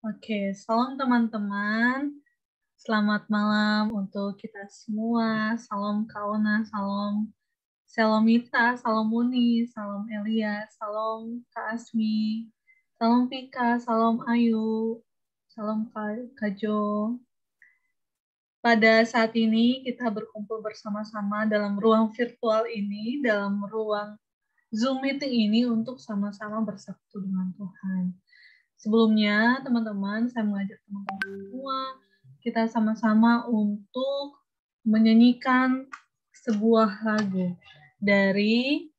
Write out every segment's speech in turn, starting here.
Oke, salam teman-teman. Selamat malam untuk kita semua. Salam Kaona, salam Selomita, salam Muni, salam Elia, salam Kak Asmi, salam Pika, salam Ayu, salam Kak Jo. Pada saat ini kita berkumpul bersama-sama dalam ruang virtual ini, dalam ruang Zoom meeting ini untuk sama-sama bersatu dengan Tuhan. Sebelumnya, teman-teman, saya mengajak teman-teman semua, kita sama-sama untuk menyanyikan sebuah lagu dari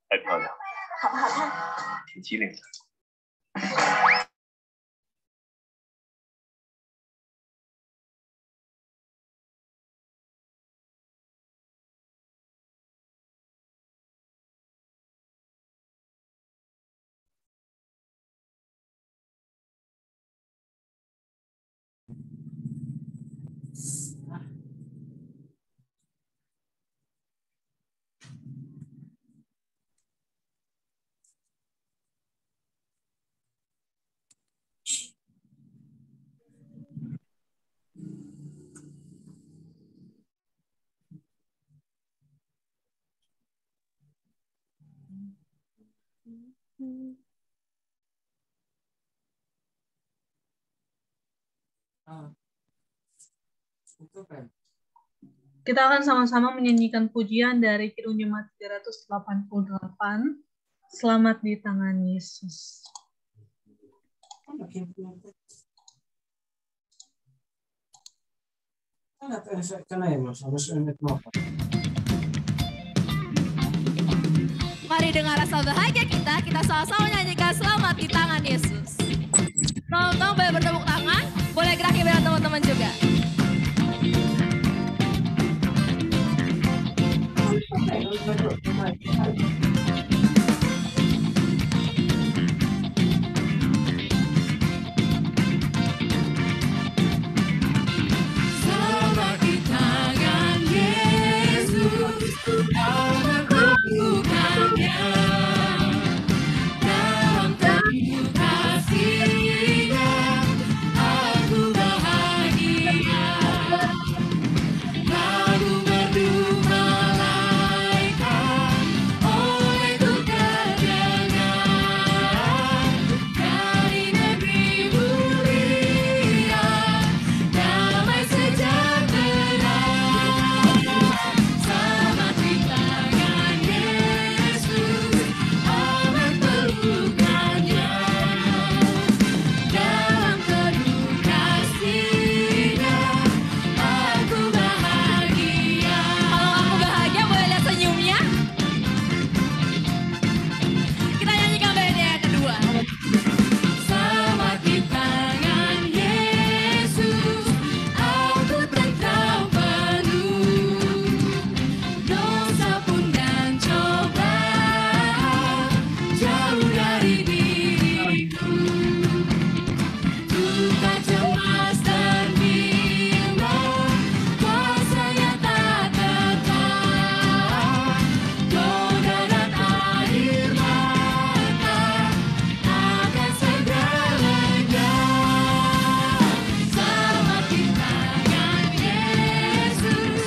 太漂亮，好不好看？挺机灵的。Kita akan sama-sama menyanyikan pujian dari Kidung Jemaat 388, Selamat di Tangan Yesus. Mari dengan rasa bahagia kita sama-sama menyanyikan Selamat di Tangan Yesus. Teman-teman boleh bertepuk tangan, boleh gerak dengan teman-teman juga. Selamat di tangan Yesus, dalam kebukannya, dalam teguh kasih-Nya, aku bahagia. Lagu merdu malaikat olehku terdengar dari negeri mulia, damai sejahtera. Selamat di tangan Yesus, aman pelukannya, dalam teduh kasih-Nya, aku bahagia. Kalau aku bahagia, boleh lihat senyumnya? Kita nyanyikan beda yang kedua. Selamat di tangan Yesus, aku tentram penuh, dosa pun dan cobaan jauh dari diriku. Duka, cemas, dan bimbang, kuasa-Nya tak kekal. Noda dan air mata akan segera lega. Selamat di tangan Yesus,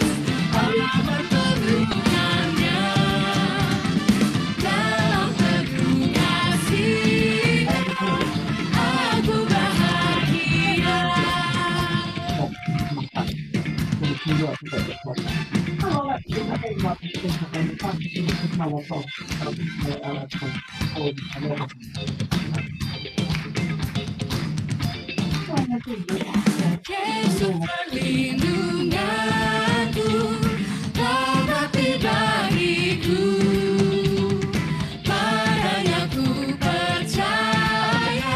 aman pelukannya, dalam teguh kasih-Nya, aku bahagia. Yesus perlindunganku, lembati bagiku, padanya ku percaya,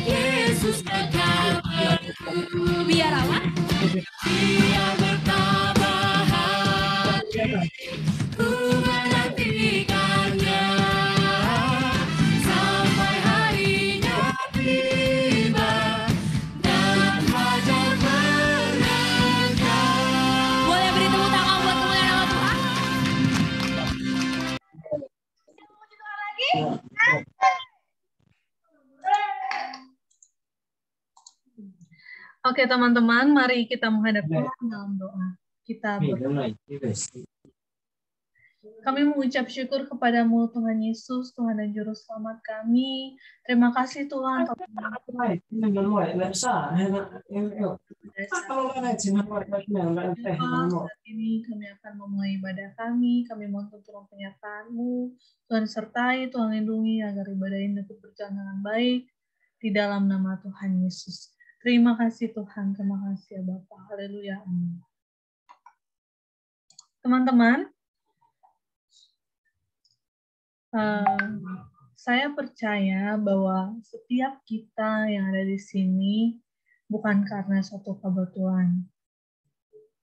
Yesus kekal aku. Biar apa? Dia bertambah hati, ku menantikannya, sampai harinya tiba dan fajar menerbit. Oke teman-teman, mari kita menghadap Tuhan dalam doa. Kita berdoa. Kami mengucap syukur kepadamu Tuhan Yesus, Tuhan dan Juru Selamat kami. Terima kasih Tuhan. Saat ini kami akan memulai ibadah kami. Kami mohon turun penyertaan-Mu. Tuhan sertai, Tuhan lindungi agar ibadah ini dapat berjalan dengan baik di dalam nama Tuhan Yesus. Terima kasih Tuhan, terima kasih ya Bapak. Haleluya, amin. Teman-teman, saya percaya bahwa setiap kita yang ada di sini bukan karena suatu kebetulan,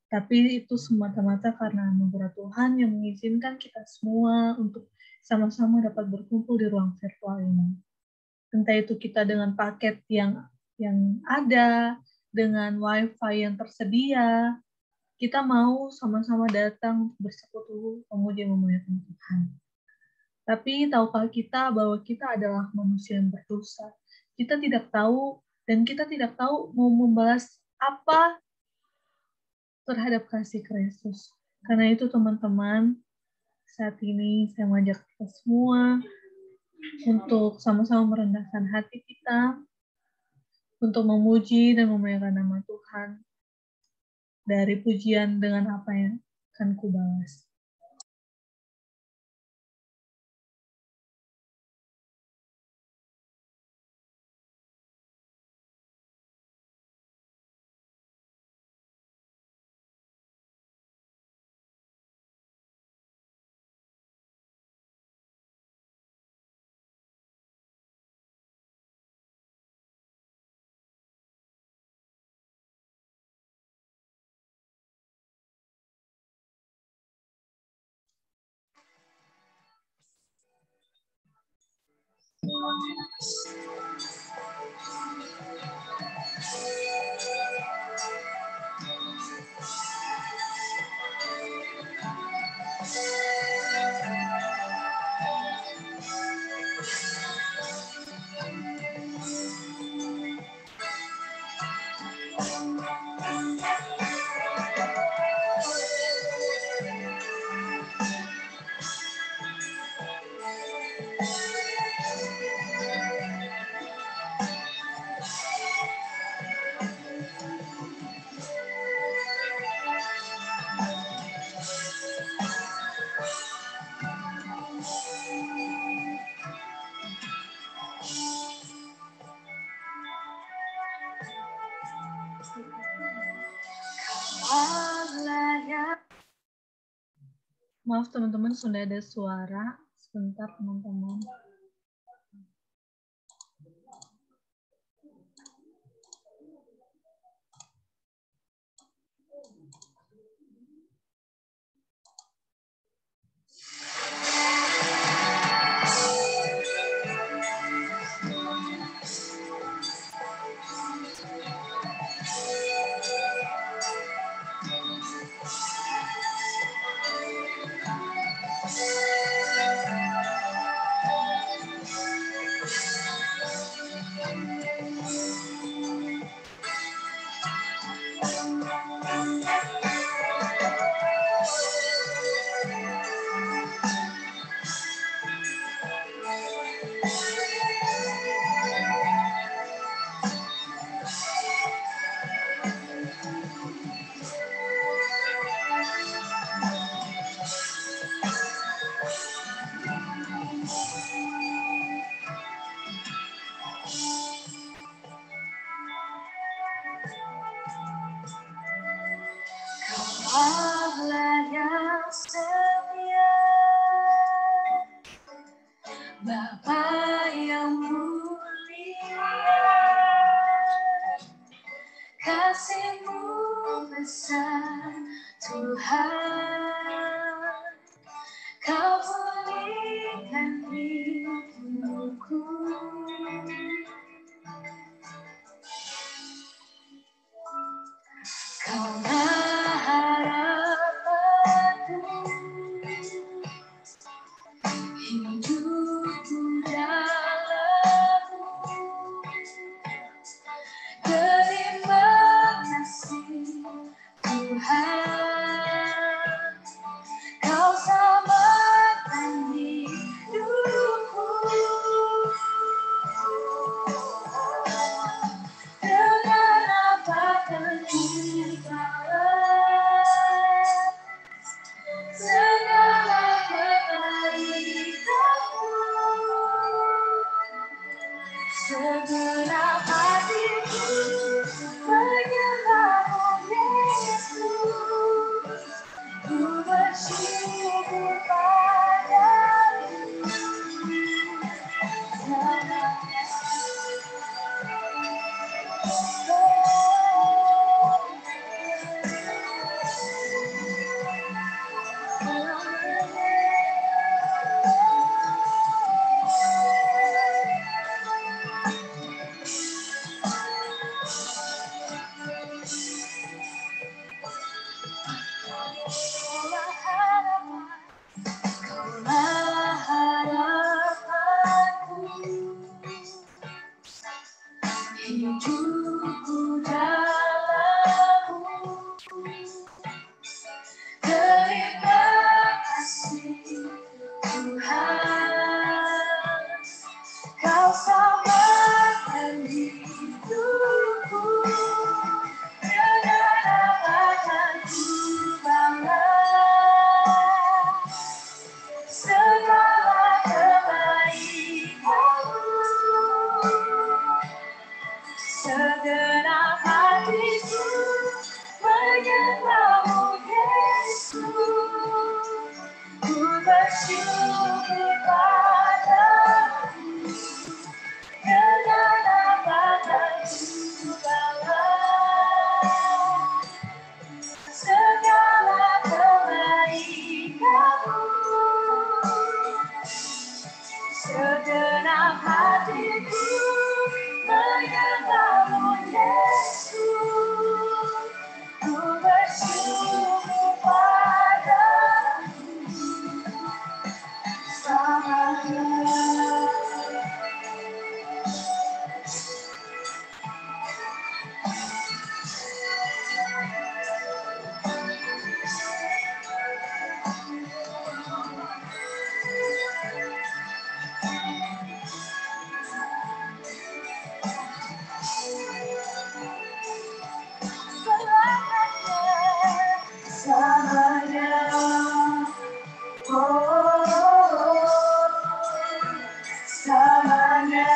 tapi itu semata-mata karena anugerah Tuhan yang mengizinkan kita semua untuk sama-sama dapat berkumpul di ruang virtual ini. Entah itu kita dengan paket yang ada, dengan wifi yang tersedia, kita mau sama-sama datang untuk bersekutu memuji memuliakan Tuhan. Tapi tahukah kita bahwa kita adalah manusia yang berdosa? Kita tidak tahu dan kita tidak tahu mau membalas apa terhadap kasih Kristus. Karena itu teman-teman, saat ini saya mengajak kita semua untuk sama-sama merendahkan hati kita, untuk memuji dan memuliakan nama Tuhan dari pujian dengan apa yang akan kubalas. Maaf teman-teman, sudah ada suara. Sebentar teman-teman. Allah yang setia, Bapa yang mulia, kasih-Mu besar Tuhan, Kau pulihkan hidupku. Kaulah harapanku, hidupku dalam-Mu, Segenap hatiku menyembah Yesus, ku bersyukur padamu. Hidupku dalam-Mu, terima kasih Tuhan, Kau selamatkan hidupku, dengan amanku balas segala kebaikan-Mu. Segenap hatiku menyembah-Mu Yesus, ku bersyukur padamu, dengan amanku balas segala kebaikan-Mu. Segenap hatiku menyembah-Mu Yesus, ku bersyukur padamu selamanya. Selamanya. Selamanya.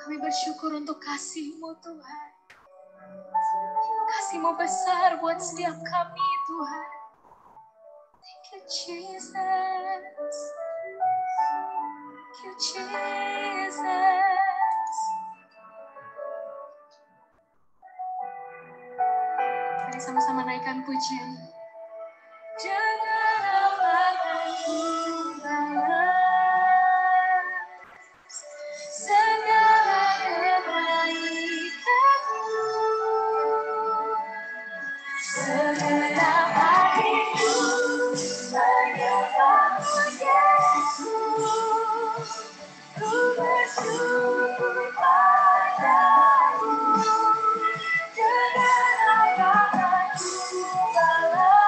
Kami bersyukur untuk kasih-Mu Tuhan. Kasih-Mu besar buat setiap kami Tuhan. Thank you Jesus. Thank you Jesus. Mari sama-sama naikkan pujian. Jangan apakanku balas segala kebaikan-Mu. Segenap hatiku menyembah-Mu Yesus, ku bersyukur padamu, dengan amanku balas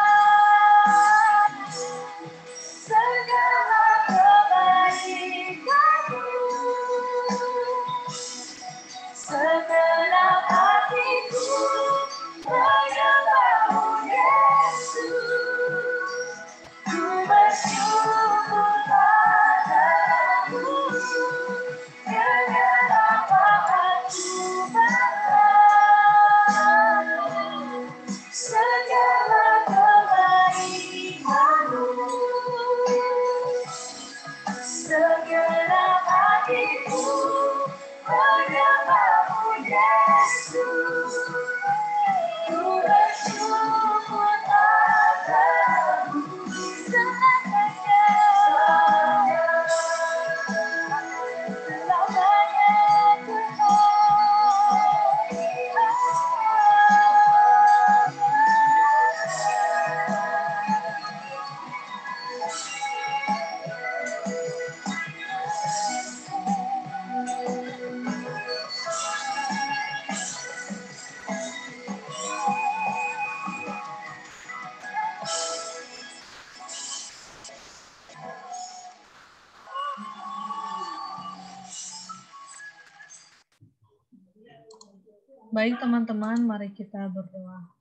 Baik teman-teman, mari kita berdoa.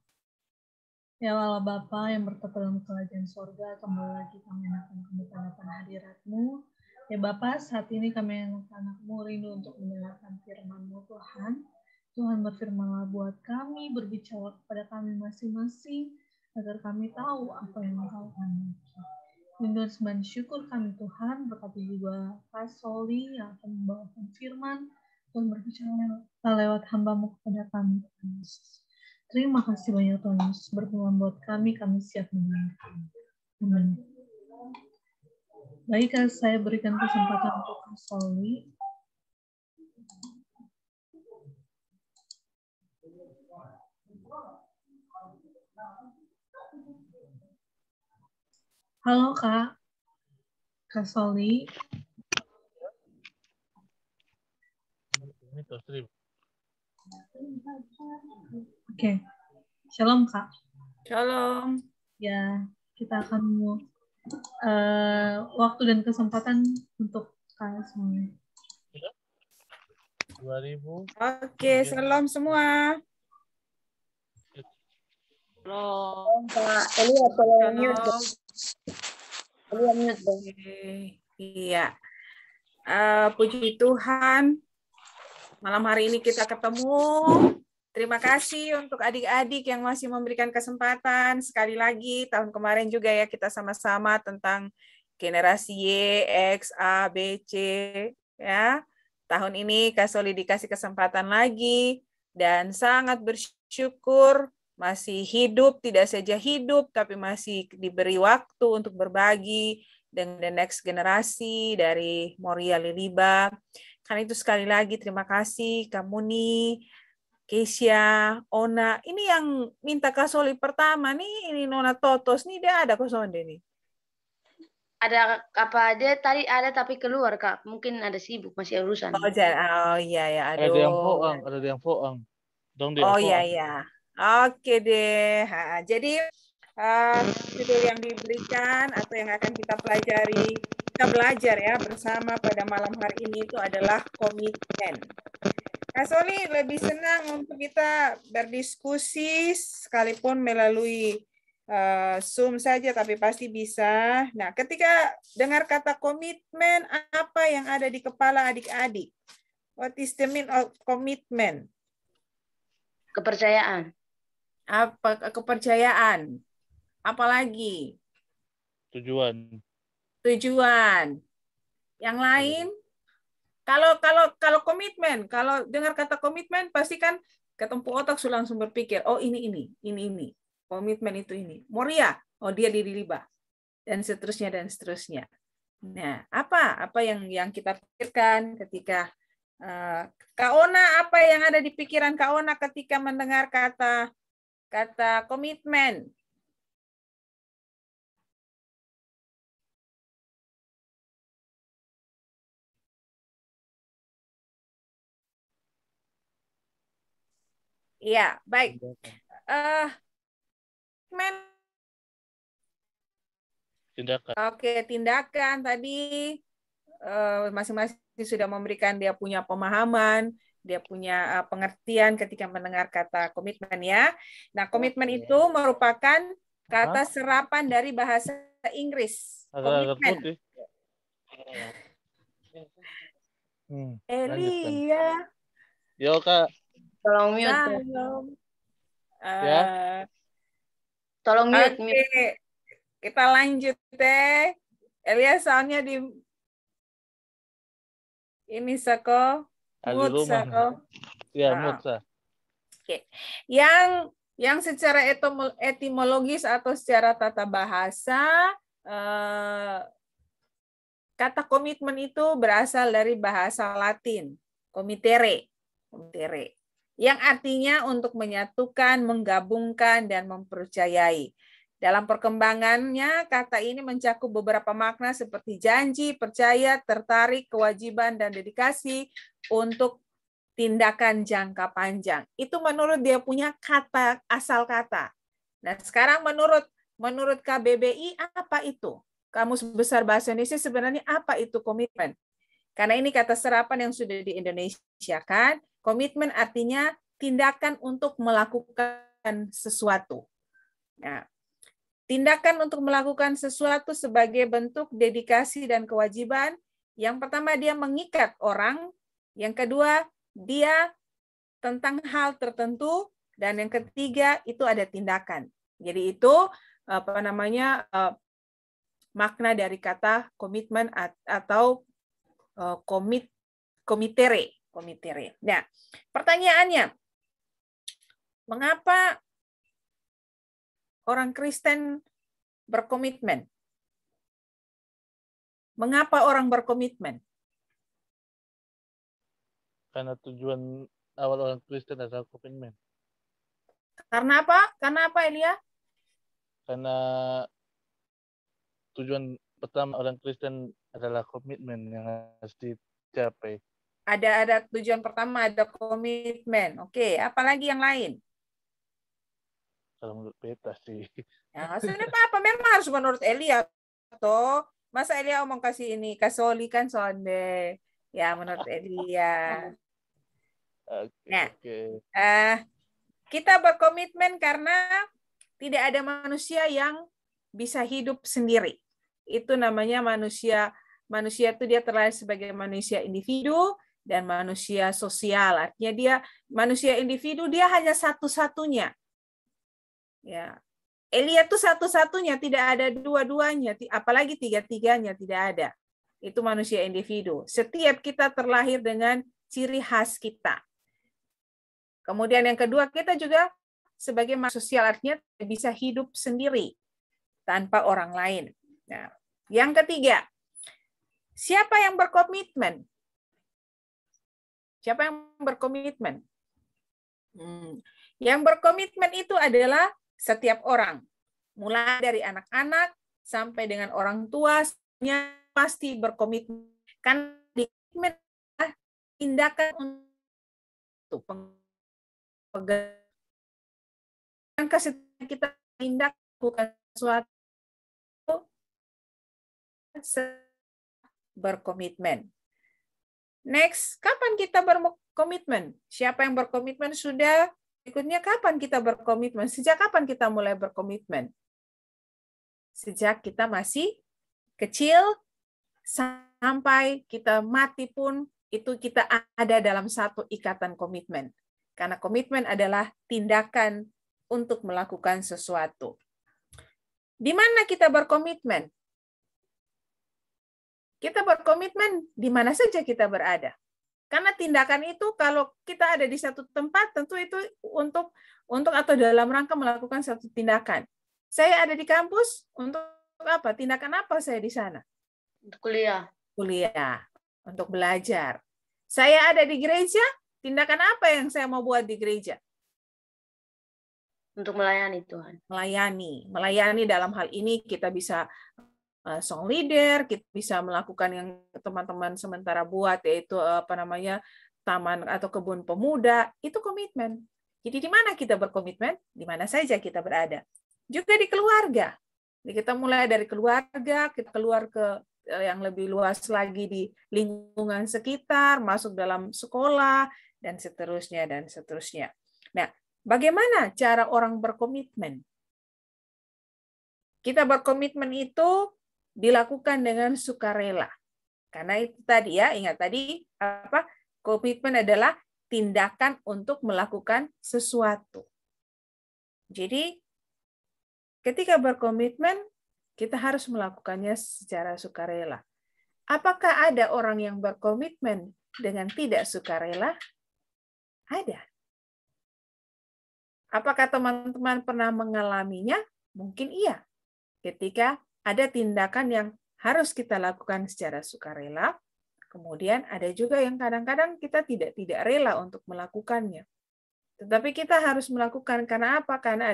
Ya Allah Bapa yang bertata dalam kerajaan sorga, kembali lagi kami akan kemuliaan hadirat-Mu. Ya Bapa, saat ini kami anak-anak-Mu rindu untuk mendengarkan firman-Mu Tuhan. Tuhan berfirmanlah buat kami, berbicara kepada kami masing-masing, agar kami tahu apa yang Engkau kehendaki. Rindu dan sembah syukur kami Tuhan, berkati juga Kak Soli yang akan membawakan firman, Tuhan berbicara lewat hamba-Mu kepada kami, Tuhan Yesus. Terima kasih banyak Tuhan Yesus, berfirman buat kami siap mendengarkan. Amin. Baik, saya berikan kesempatan untuk Kak Soli. Halo Kak Soli. Oke. Shalom Kak. Shalom. Ya, kita akan waktu dan kesempatan untuk Kak Soli. 2000. Oke, shalom semua. Shalom Kak. Elia tolong mute. Elia mute dong. Iya. Puji Tuhan. Malam hari ini kita ketemu. Terima kasih untuk adik-adik yang masih memberikan kesempatan. Sekali lagi, tahun kemarin juga ya kita sama-sama tentang generasi Y, X, A, B, C. Ya. Tahun ini Kak Soli dikasih kesempatan lagi. Dan sangat bersyukur masih hidup, tidak saja hidup, tapi masih diberi waktu untuk berbagi dengan the next generasi dari Moria Liliba. Karena itu sekali lagi terima kasih kamu nih, Keisha, Ona. Ini yang minta Kak Soli pertama nih, ini Nona Totos nih, dia ada kosonde nih. Ada apa dia tadi ada tapi keluar Kak. Mungkin ada sibuk masih urusan. Oh iya ya, aduh. Ada yang foang. Oh iya. Oke deh. Jadi judul yang diberikan atau yang akan kita pelajari, kita belajar ya bersama pada malam hari ini itu adalah komitmen. Kak Soli lebih senang untuk kita berdiskusi sekalipun melalui Zoom saja, tapi pasti bisa. Nah, ketika dengar kata komitmen, apa yang ada di kepala adik-adik? What is the meaning of commitment? Kepercayaan. Apa kepercayaan? Apalagi? Tujuan. Yang lain? Kalau komitmen, kalau dengar kata komitmen pasti kan ketemu otak sudah langsung berpikir, oh ini. Komitmen itu ini. Moria, oh dia di Liliba. Dan seterusnya. Nah, apa yang kita pikirkan ketika Kak Ona, apa yang ada di pikiran Kak Ona ketika mendengar kata komitmen? Iya, baik. Tindakan. Oke, tindakan tadi masing-masing sudah memberikan dia punya pemahaman, dia punya pengertian ketika mendengar kata komitmen ya. Nah, komitmen itu merupakan kata serapan dari bahasa Inggris. Agak Komitmen. putih. Elia. Yo Kak. Tolong mute. Ya. Tolong mute. Oke. Kita lanjut deh. Elia soalnya di ini Sako. Mood Sako. Ya, mood Sa. Oke. Yang secara etimologis atau secara tata bahasa kata komitmen itu berasal dari bahasa Latin, comitere, yang artinya untuk menyatukan, menggabungkan, dan mempercayai. Dalam perkembangannya, kata ini mencakup beberapa makna seperti janji, percaya, tertarik, kewajiban, dan dedikasi untuk tindakan jangka panjang. Itu menurut dia punya asal kata. Nah, sekarang menurut menurut KBBI apa itu? Kamus Besar Bahasa Indonesia sebenarnya apa itu komitmen? Karena ini kata serapan yang sudah di Indonesia kan, komitmen artinya tindakan untuk melakukan sesuatu. Nah, tindakan untuk melakukan sesuatu sebagai bentuk dedikasi dan kewajiban. Yang pertama dia mengikat orang, yang kedua dia tentang hal tertentu, dan yang ketiga itu ada tindakan. Jadi itu makna dari kata komitmen atau komitere. Nah, pertanyaannya, mengapa orang Kristen berkomitmen? Mengapa orang berkomitmen? Karena tujuan awal orang Kristen adalah komitmen. Karena apa? Karena apa, Elia? Karena tujuan pertama orang Kristen adalah komitmen yang harus dicapai. Ada tujuan pertama, ada komitmen. Oke, apalagi yang lain? Kalau menurut beta sih. Ya, maksudnya apa? Memang harus menurut Elia. Toh, masa Elia omong kasih ini, kasoli kan sonde. Ya, menurut Elia. Nah, kita berkomitmen karena tidak ada manusia yang bisa hidup sendiri. Itu namanya manusia. Manusia itu dia terlahir sebagai manusia individu dan manusia sosial. Artinya dia manusia individu, dia hanya satu-satunya. Ya, Elia itu satu-satunya, tidak ada dua-duanya, apalagi tiga-tiganya, tidak ada. Itu manusia individu. Setiap kita terlahir dengan ciri khas kita. Kemudian yang kedua, kita juga sebagai manusia sosial, artinya bisa hidup sendiri tanpa orang lain. Nah, yang ketiga, siapa yang berkomitmen? Siapa yang berkomitmen? Yang berkomitmen itu adalah setiap orang, mulai dari anak-anak sampai dengan orang tua, pasti berkomitmen. Kan tindakan untuk pegang kita tindak bukan suatu berkomitmen. Next, kapan kita berkomitmen? Siapa yang berkomitmen sudah? Berikutnya, kapan kita berkomitmen? Sejak kapan kita mulai berkomitmen? Sejak kita masih kecil sampai kita mati pun itu kita ada dalam satu ikatan komitmen. Karena komitmen adalah tindakan untuk melakukan sesuatu. Di mana kita berkomitmen? Kita berkomitmen di mana saja kita berada. Karena tindakan itu kalau kita ada di satu tempat tentu itu untuk atau dalam rangka melakukan satu tindakan. Saya ada di kampus untuk apa? Tindakan apa saya di sana? Untuk kuliah. Kuliah, untuk belajar. Saya ada di gereja, tindakan apa yang saya mau buat di gereja? Untuk melayani Tuhan. Melayani dalam hal ini kita bisa song leader, kita bisa melakukan yang teman-teman sementara buat, yaitu taman atau kebun pemuda, itu komitmen. Jadi di mana kita berkomitmen? Di mana saja kita berada. Juga di keluarga. Jadi kita mulai dari keluarga, kita keluar ke yang lebih luas lagi di lingkungan sekitar, masuk dalam sekolah, dan seterusnya, dan seterusnya. Nah, bagaimana cara orang berkomitmen? Kita berkomitmen itu dilakukan dengan sukarela. Karena itu tadi ya, ingat tadi komitmen adalah tindakan untuk melakukan sesuatu. Jadi ketika berkomitmen kita harus melakukannya secara sukarela. Apakah ada orang yang berkomitmen dengan tidak sukarela? Ada. Apakah teman-teman pernah mengalaminya? Mungkin iya. Ketika ada tindakan yang harus kita lakukan secara sukarela, kemudian ada juga yang kadang-kadang kita tidak rela untuk melakukannya. Tetapi kita harus melakukan karena apa? Karena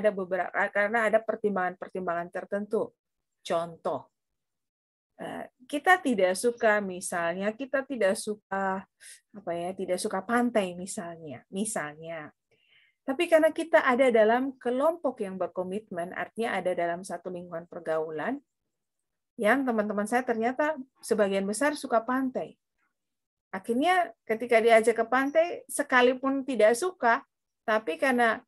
ada pertimbangan-pertimbangan tertentu. Contoh, kita tidak suka tidak suka pantai misalnya. Tapi karena kita ada dalam kelompok yang berkomitmen, artinya ada dalam satu lingkungan pergaulan, yang teman-teman saya ternyata sebagian besar suka pantai. Akhirnya ketika diajak ke pantai, sekalipun tidak suka, tapi karena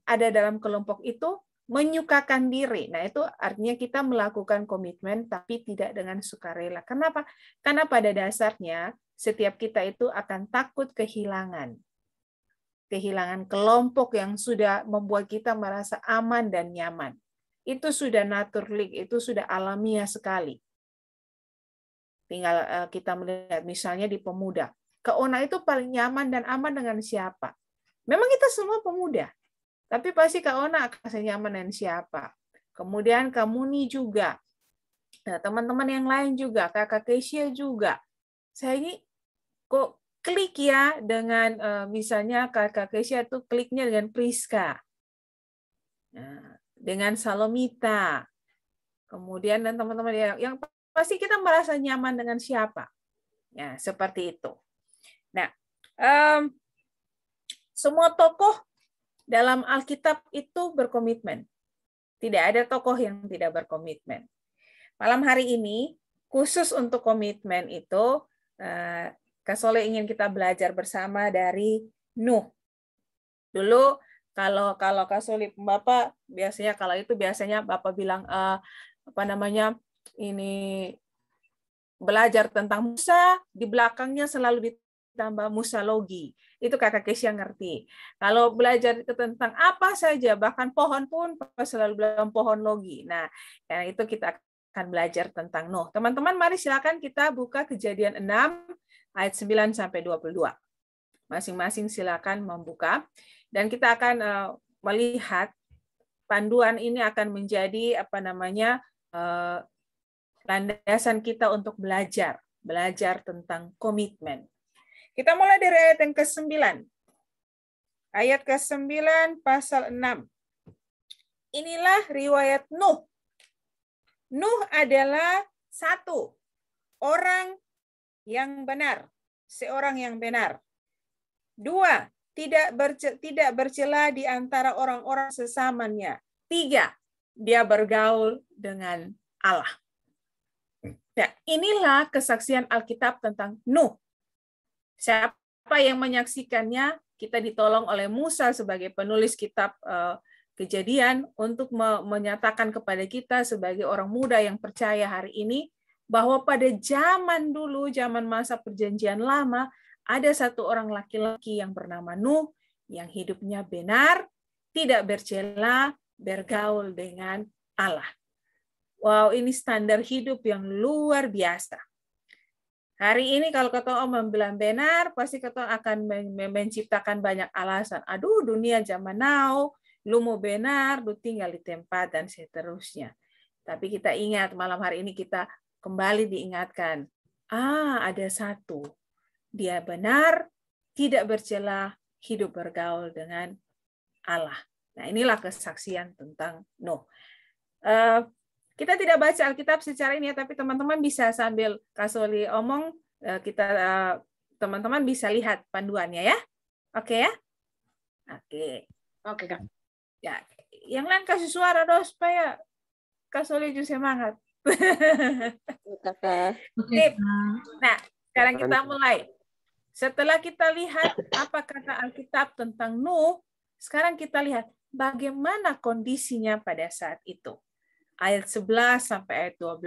ada dalam kelompok itu, menyukakan diri. Nah, itu artinya kita melakukan komitmen, tapi tidak dengan sukarela. Kenapa? Karena pada dasarnya, setiap kita itu akan takut kehilangan. Kehilangan kelompok yang sudah membuat kita merasa aman dan nyaman. Itu sudah naturally, itu sudah alamiah sekali. Tinggal kita melihat misalnya di pemuda. Keona itu paling nyaman dan aman dengan siapa? Memang kita semua pemuda. Tapi pasti Keona akan nyaman dengan siapa? Kemudian Kamuni juga. Nah, teman-teman yang lain juga. Kakak Kesia juga. Saya ini kok klik ya dengan misalnya Kakak Kesia itu kliknya dengan Priska. Nah, dengan Salomita. Kemudian dan teman-teman yang pasti kita merasa nyaman dengan siapa? Ya, seperti itu. Nah, semua tokoh dalam Alkitab itu berkomitmen. Tidak ada tokoh yang tidak berkomitmen. Malam hari ini, khusus untuk komitmen itu, Kak Soleh ingin kita belajar bersama dari Nuh. Dulu kalau Kak Soleh Bapak biasanya Bapak bilang ini belajar tentang Musa, di belakangnya selalu ditambah Musalogi. Itu Kakak Kesia ngerti. Kalau belajar tentang apa saja, bahkan pohon pun selalu bilang pohon logi. Nah, yang itu kita akan belajar tentang Nuh. Teman-teman, mari silakan kita buka Kejadian 6 ayat 9 sampai 22. Masing-masing silakan membuka dan kita akan melihat panduan ini akan menjadi landasan kita untuk belajar tentang komitmen. Kita mulai dari ayat yang ke-9. Ayat ke-9 pasal 6. Inilah riwayat Nuh. Nuh adalah satu orang yang benar, seorang yang benar. Dua, tidak bercela di antara orang-orang sesamanya. Tiga, dia bergaul dengan Allah. Nah, inilah kesaksian Alkitab tentang Nuh. Siapa yang menyaksikannya? Kita ditolong oleh Musa sebagai penulis kitab Kejadian untuk menyatakan kepada kita sebagai orang muda yang percaya hari ini bahwa pada zaman dulu, zaman masa perjanjian lama, ada satu orang laki-laki yang bernama Nuh yang hidupnya benar, tidak bercela, bergaul dengan Allah. Wow, ini standar hidup yang luar biasa. Hari ini kalau kata Om bilang benar, pasti kata akan menciptakan banyak alasan. Aduh, dunia zaman now, lu mau benar, lu tinggal di tempat, dan seterusnya. Tapi kita ingat, malam hari ini kita kembali diingatkan, ada satu. Dia benar, tidak bercela, hidup bergaul dengan Allah. Nah, inilah kesaksian tentang Nuh. Kita tidak baca Alkitab secara ini, tapi teman-teman bisa sambil Kak Soli omong, teman-teman bisa lihat panduannya ya. Oke ya? Oke. Oke, Kak. Ya, yang lain kasih suara dong supaya Kak Soli juga semangat. Oke. Nah, sekarang kita mulai. Setelah kita lihat apa kata Alkitab tentang Nuh, sekarang kita lihat bagaimana kondisinya pada saat itu. Ayat 11 sampai ayat 12.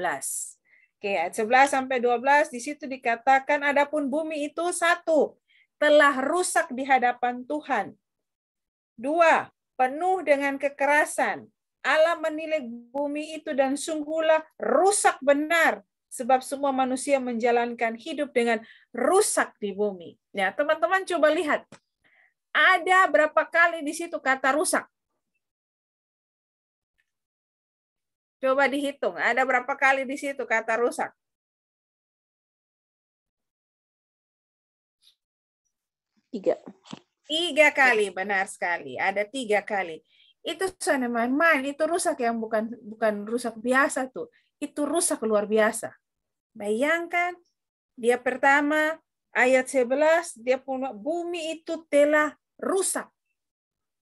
Oke, ayat 11 sampai 12 di situ dikatakan adapun bumi itu satu, telah rusak di hadapan Tuhan. Dua, penuh dengan kekerasan. Allah menilai bumi itu dan sungguhlah rusak benar sebab semua manusia menjalankan hidup dengan rusak di bumi. Ya, teman-teman coba lihat. Ada berapa kali di situ kata rusak? Coba dihitung, ada berapa kali di situ kata rusak? 3. 3 kali, benar sekali. Ada 3 kali. Itu sana main-main, itu rusak yang bukan rusak biasa tuh. Itu rusak luar biasa. Bayangkan, dia pertama ayat 11, dia punya bumi itu telah rusak.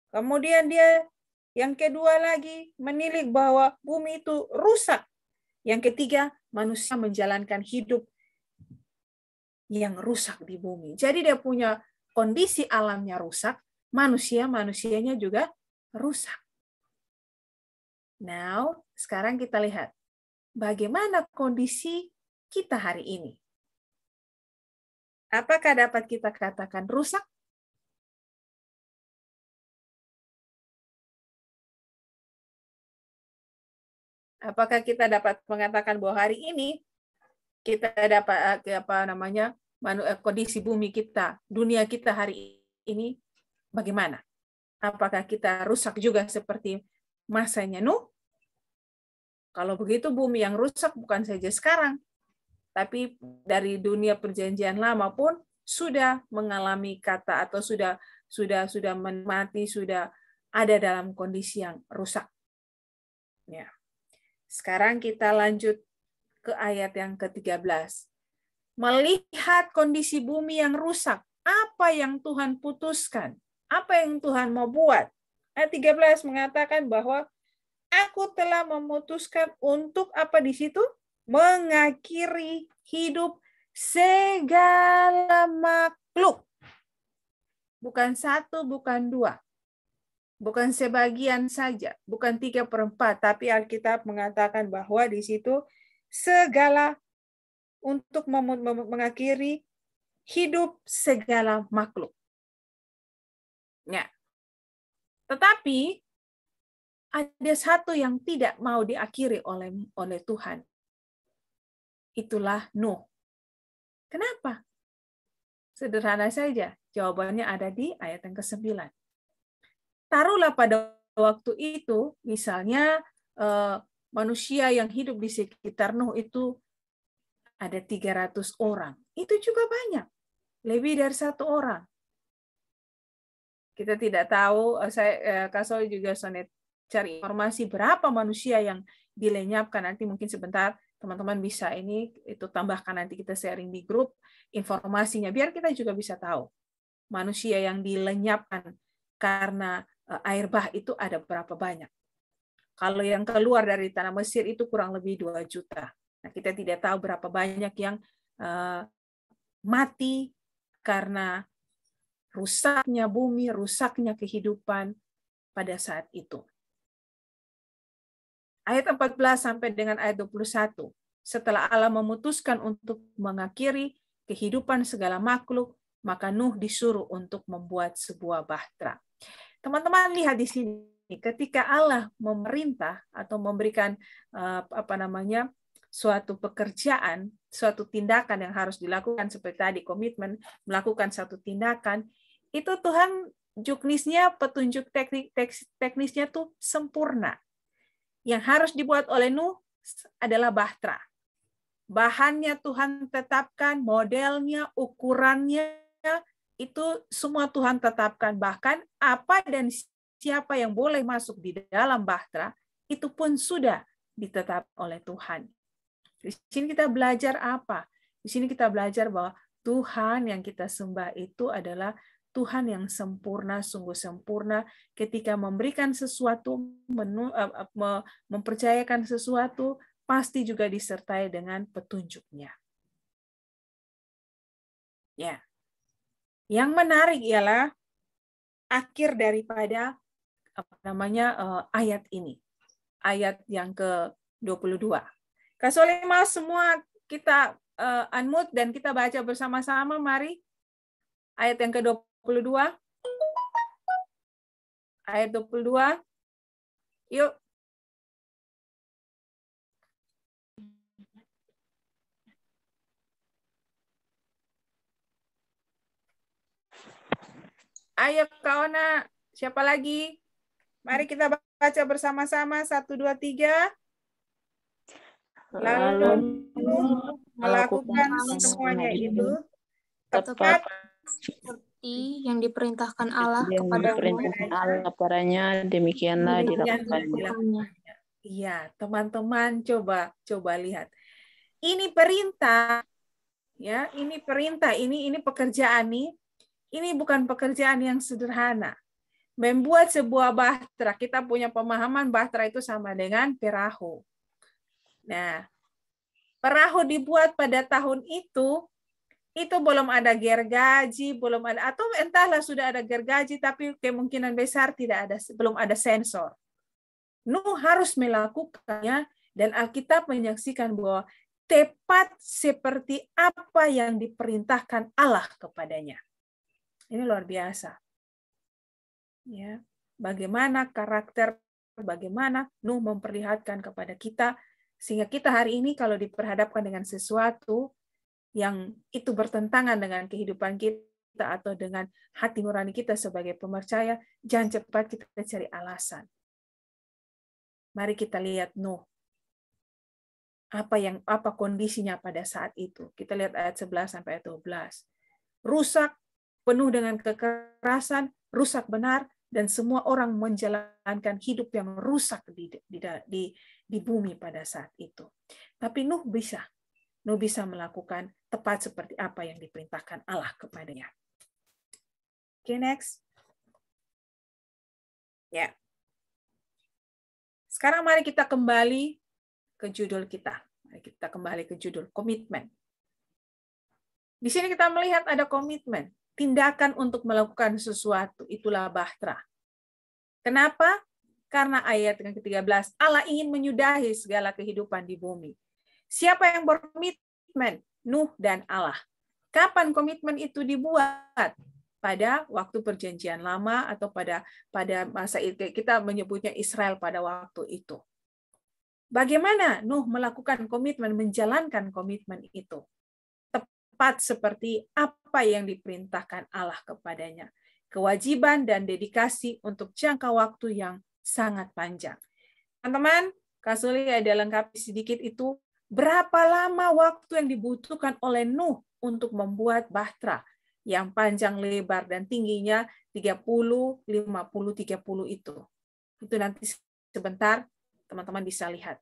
Kemudian dia yang kedua lagi menilik bahwa bumi itu rusak. Yang ketiga, manusia menjalankan hidup yang rusak di bumi. Jadi dia punya kondisi alamnya rusak, manusianya juga rusak. Now, sekarang kita lihat bagaimana kondisi kita hari ini. Apakah dapat kita katakan rusak? Apakah kita dapat mengatakan bahwa hari ini kita dapat kondisi bumi kita, dunia kita hari ini bagaimana? Apakah kita rusak juga seperti masanya Nuh? Kalau begitu bumi yang rusak bukan saja sekarang, tapi dari dunia perjanjian lama pun sudah mengalami kata atau sudah mati, sudah ada dalam kondisi yang rusak. Ya. Sekarang kita lanjut ke ayat yang ke-13. Melihat kondisi bumi yang rusak, apa yang Tuhan putuskan? Apa yang Tuhan mau buat? Ayat 13 mengatakan bahwa aku telah memutuskan untuk apa di situ? Mengakhiri hidup segala makhluk. Bukan satu, bukan dua. Bukan sebagian saja, bukan 3/4, tapi Alkitab mengatakan bahwa di situ segala untuk mengakhiri hidup segala makhluk. Ya. Tetapi ada satu yang tidak mau diakhiri oleh Tuhan. Itulah Nuh. Kenapa? Sederhana saja, jawabannya ada di ayat yang ke-9. Taruhlah pada waktu itu, misalnya manusia yang hidup di sekitar Nuh itu ada 300 orang. Itu juga banyak. Lebih dari 1 orang. Kita tidak tahu, Kasol juga sonet cari informasi berapa manusia yang dilenyapkan. Nanti mungkin sebentar teman-teman bisa itu tambahkan, nanti kita sharing di grup informasinya, biar kita juga bisa tahu manusia yang dilenyapkan karena air bah itu ada berapa banyak. Kalau yang keluar dari tanah Mesir itu kurang lebih 2 juta. Nah, kita tidak tahu berapa banyak yang mati karena rusaknya bumi, rusaknya kehidupan pada saat itu. Ayat 14 sampai dengan ayat 21. Setelah Allah memutuskan untuk mengakhiri kehidupan segala makhluk, maka Nuh disuruh untuk membuat sebuah bahtera. Teman-teman lihat di sini, ketika Allah memerintah atau memberikan suatu pekerjaan, suatu tindakan yang harus dilakukan seperti tadi komitmen melakukan satu tindakan, itu Tuhan juknisnya, petunjuk teknisnya tuh sempurna. Yang harus dibuat oleh Nuh adalah bahtera. Bahannya Tuhan tetapkan, modelnya, ukurannya, itu semua Tuhan tetapkan. Bahkan apa dan siapa yang boleh masuk di dalam bahtera, itu pun sudah ditetapkan oleh Tuhan. Di sini kita belajar apa? Di sini kita belajar bahwa Tuhan yang kita sembah itu adalah Tuhan yang sempurna, sungguh sempurna ketika memberikan sesuatu, mempercayakan sesuatu, pasti juga disertai dengan petunjuknya. Ya. Yang menarik ialah akhir daripada ayat ini. Ayat yang ke-22. Kak Solima, semua kita unmute dan kita baca bersama-sama, mari. Ayat yang ke-22. Ayat 22. Yuk. Ayo Kak Ona, siapa lagi? Mari kita baca bersama-sama, 1, 2, 3. Lalu melakukan semuanya itu tepat seperti yang diperintahkan Allah kepadanya, demikianlah dilakukannya. Iya, teman-teman coba lihat. Ini perintah, ya, ini perintah, ini pekerjaan nih. Ini bukan pekerjaan yang sederhana. membuat sebuah bahtera. Kita punya pemahaman bahtera itu sama dengan perahu. Nah, perahu dibuat pada tahun itu belum ada gergaji, belum ada, atau entahlah sudah ada gergaji, tapi kemungkinan besar belum ada sensor. Nuh harus melakukannya, dan Alkitab menyaksikan bahwa tepat seperti apa yang diperintahkan Allah kepadanya. Ini luar biasa. Ya, bagaimana karakter, bagaimana Nuh memperlihatkan kepada kita, sehingga kita hari ini kalau diperhadapkan dengan sesuatu yang itu bertentangan dengan kehidupan kita atau dengan hati nurani kita sebagai pemercaya, jangan cepat kita cari alasan. Mari kita lihat Nuh. Apa kondisinya pada saat itu. Kita lihat ayat 11 sampai ayat 12. Rusak, penuh dengan kekerasan, rusak benar, dan semua orang menjalankan hidup yang rusak di bumi pada saat itu. Tapi Nuh bisa melakukan tepat seperti apa yang diperintahkan Allah kepadanya. Oke, next. Ya. Sekarang mari kita kembali ke judul kita. Mari kita kembali ke judul komitmen. Di sini kita melihat ada komitmen, tindakan untuk melakukan sesuatu, itulah bahtera. Kenapa? Karena ayat yang ke-13, Allah ingin menyudahi segala kehidupan di bumi. Siapa yang berkomitmen? Nuh dan Allah. Kapan komitmen itu dibuat? Pada waktu perjanjian lama atau pada masa itu, kita menyebutnya Israel pada waktu itu. Bagaimana Nuh melakukan komitmen, menjalankan komitmen itu? Tepat seperti apa yang diperintahkan Allah kepadanya. Kewajiban dan dedikasi untuk jangka waktu yang sangat panjang. Teman-teman, Kak Suli ada lengkapi sedikit itu. Berapa lama waktu yang dibutuhkan oleh Nuh untuk membuat bahtera yang panjang, lebar, dan tingginya 30, 50, 30 itu. Itu nanti sebentar teman-teman bisa lihat.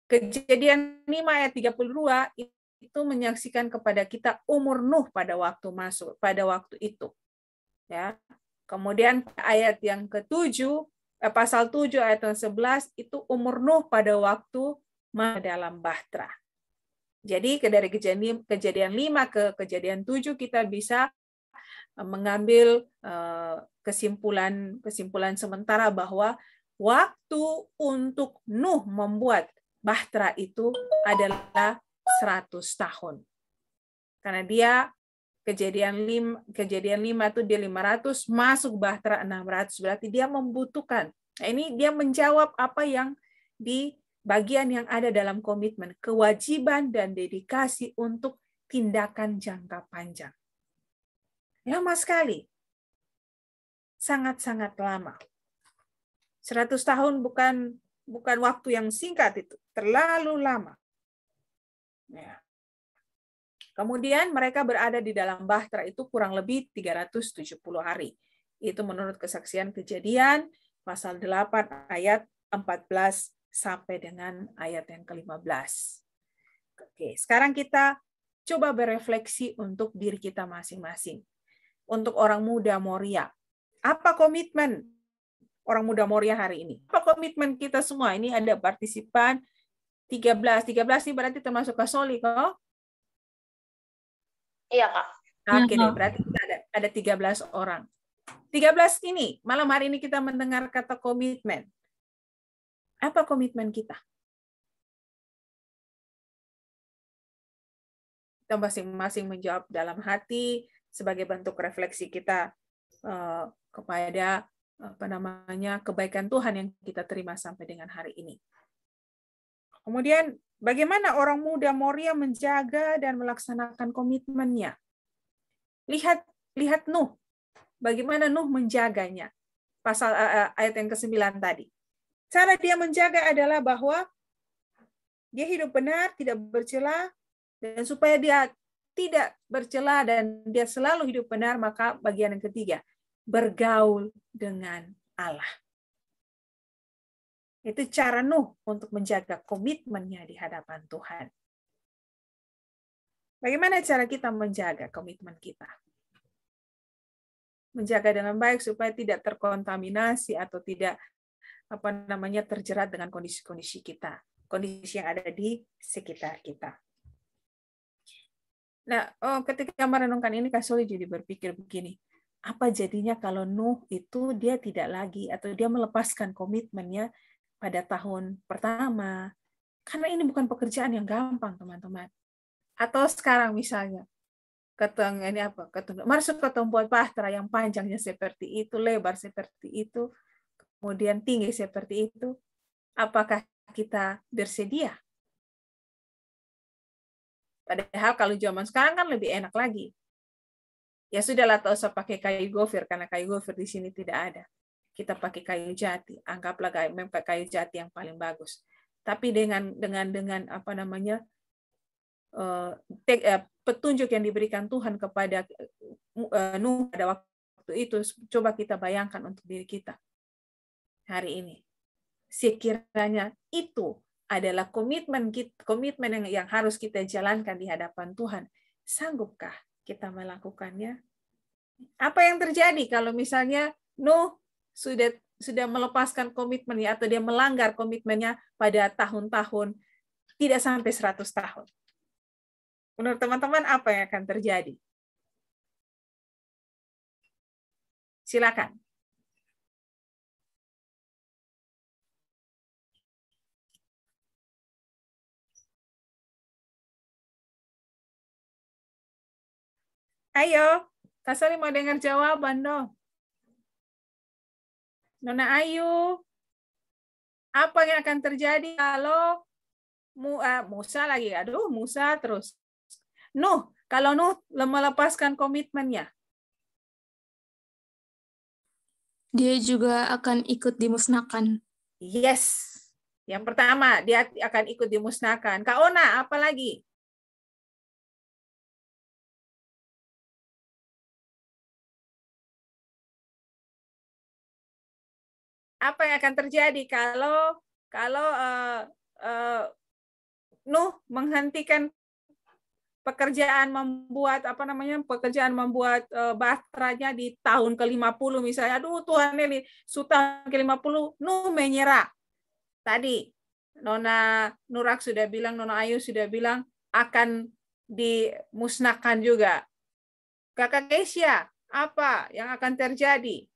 Kejadian 5 ayat 32 itu menyaksikan kepada kita umur Nuh pada waktu itu. Ya. Kemudian ayat yang ke-7, pasal 7 ayat yang 11 itu umur Nuh pada waktu dalam bahtera. Jadi dari kejadian 5 ke kejadian 7 kita bisa mengambil kesimpulan sementara bahwa waktu untuk Nuh membuat bahtera itu adalah 100 tahun. Karena dia kejadian 5 itu dia 500, masuk bahtera 600, berarti dia membutuhkan. Nah, ini dia menjawab apa yang di bagian yang ada dalam komitmen, kewajiban dan dedikasi untuk tindakan jangka panjang. Lama sekali. Sangat-sangat lama. 100 tahun bukan waktu yang singkat itu, terlalu lama. Ya. Kemudian mereka berada di dalam bahtera itu kurang lebih 370 hari. Itu menurut kesaksian Kejadian pasal 8 ayat 14 sampai dengan ayat yang ke-15. Oke, sekarang kita coba berefleksi untuk diri kita masing-masing. Untuk orang muda Moria, apa komitmen orang muda Moria hari ini? Apa komitmen kita semua? Ini ada partisipan 13 ini berarti termasuk Kak Soli kok? Iya, Kak. Oke deh, berarti kita ada 13 orang. 13 ini, malam hari ini kita mendengar kata komitmen. Apa komitmen kita? Kita masing-masing menjawab dalam hati sebagai bentuk refleksi kita kepada kebaikan Tuhan yang kita terima sampai dengan hari ini. Kemudian bagaimana orang muda Moria menjaga dan melaksanakan komitmennya? Lihat Nuh. Bagaimana Nuh menjaganya? Pasal ayat yang ke-9 tadi. Cara dia menjaga adalah bahwa dia hidup benar, tidak bercela, dan supaya dia tidak bercela dan dia selalu hidup benar, maka bagian yang ketiga, bergaul dengan Allah. Itu cara Nuh untuk menjaga komitmennya di hadapan Tuhan. Bagaimana cara kita menjaga komitmen kita? menjaga dengan baik supaya tidak terkontaminasi atau tidak terjerat dengan kondisi-kondisi kita, kondisi yang ada di sekitar kita. Nah, ketika merenungkan ini, Kak Soli jadi berpikir begini, apa jadinya kalau Nuh itu dia tidak lagi atau dia melepaskan komitmennya pada tahun pertama? Karena ini bukan pekerjaan yang gampang, teman-teman. Atau sekarang misalnya, masuk ke tempat bahtera yang panjangnya seperti itu, lebar seperti itu, kemudian tinggi seperti itu, apakah kita bersedia? Padahal kalau zaman sekarang kan lebih enak lagi. Ya sudahlah, tak usah pakai kayu gofir karena kayu gofir di sini tidak ada. Kita pakai kayu jati, anggaplah kayu jati yang paling bagus. Tapi dengan petunjuk yang diberikan Tuhan kepada Nuh pada waktu itu, coba kita bayangkan untuk diri kita hari ini. Sekiranya itu adalah komitmen yang harus kita jalankan di hadapan Tuhan. Sanggupkah kita melakukannya? Apa yang terjadi kalau misalnya Nuh sudah melepaskan komitmennya atau dia melanggar komitmennya pada tahun-tahun tidak sampai 100 tahun? Menurut teman-teman apa yang akan terjadi? Silakan. Ayo, Kak Soli mau dengar jawaban dong. Nona Ayu, apa yang akan terjadi kalau Musa terus. Nuh, kalau Nuh melepaskan komitmennya? Dia juga akan ikut dimusnahkan. Yes. Yang pertama, dia akan ikut dimusnahkan. Kak Ona, apa lagi? Apa yang akan terjadi kalau Nuh menghentikan pekerjaan membuat bahteranya di tahun ke-50 misalnya. Aduh Tuhan, ini tahun ke-50 Nuh menyerah. Tadi Nona Nurak sudah bilang, Nona Ayu sudah bilang akan dimusnahkan juga. Kakak Kesia, apa yang akan terjadi?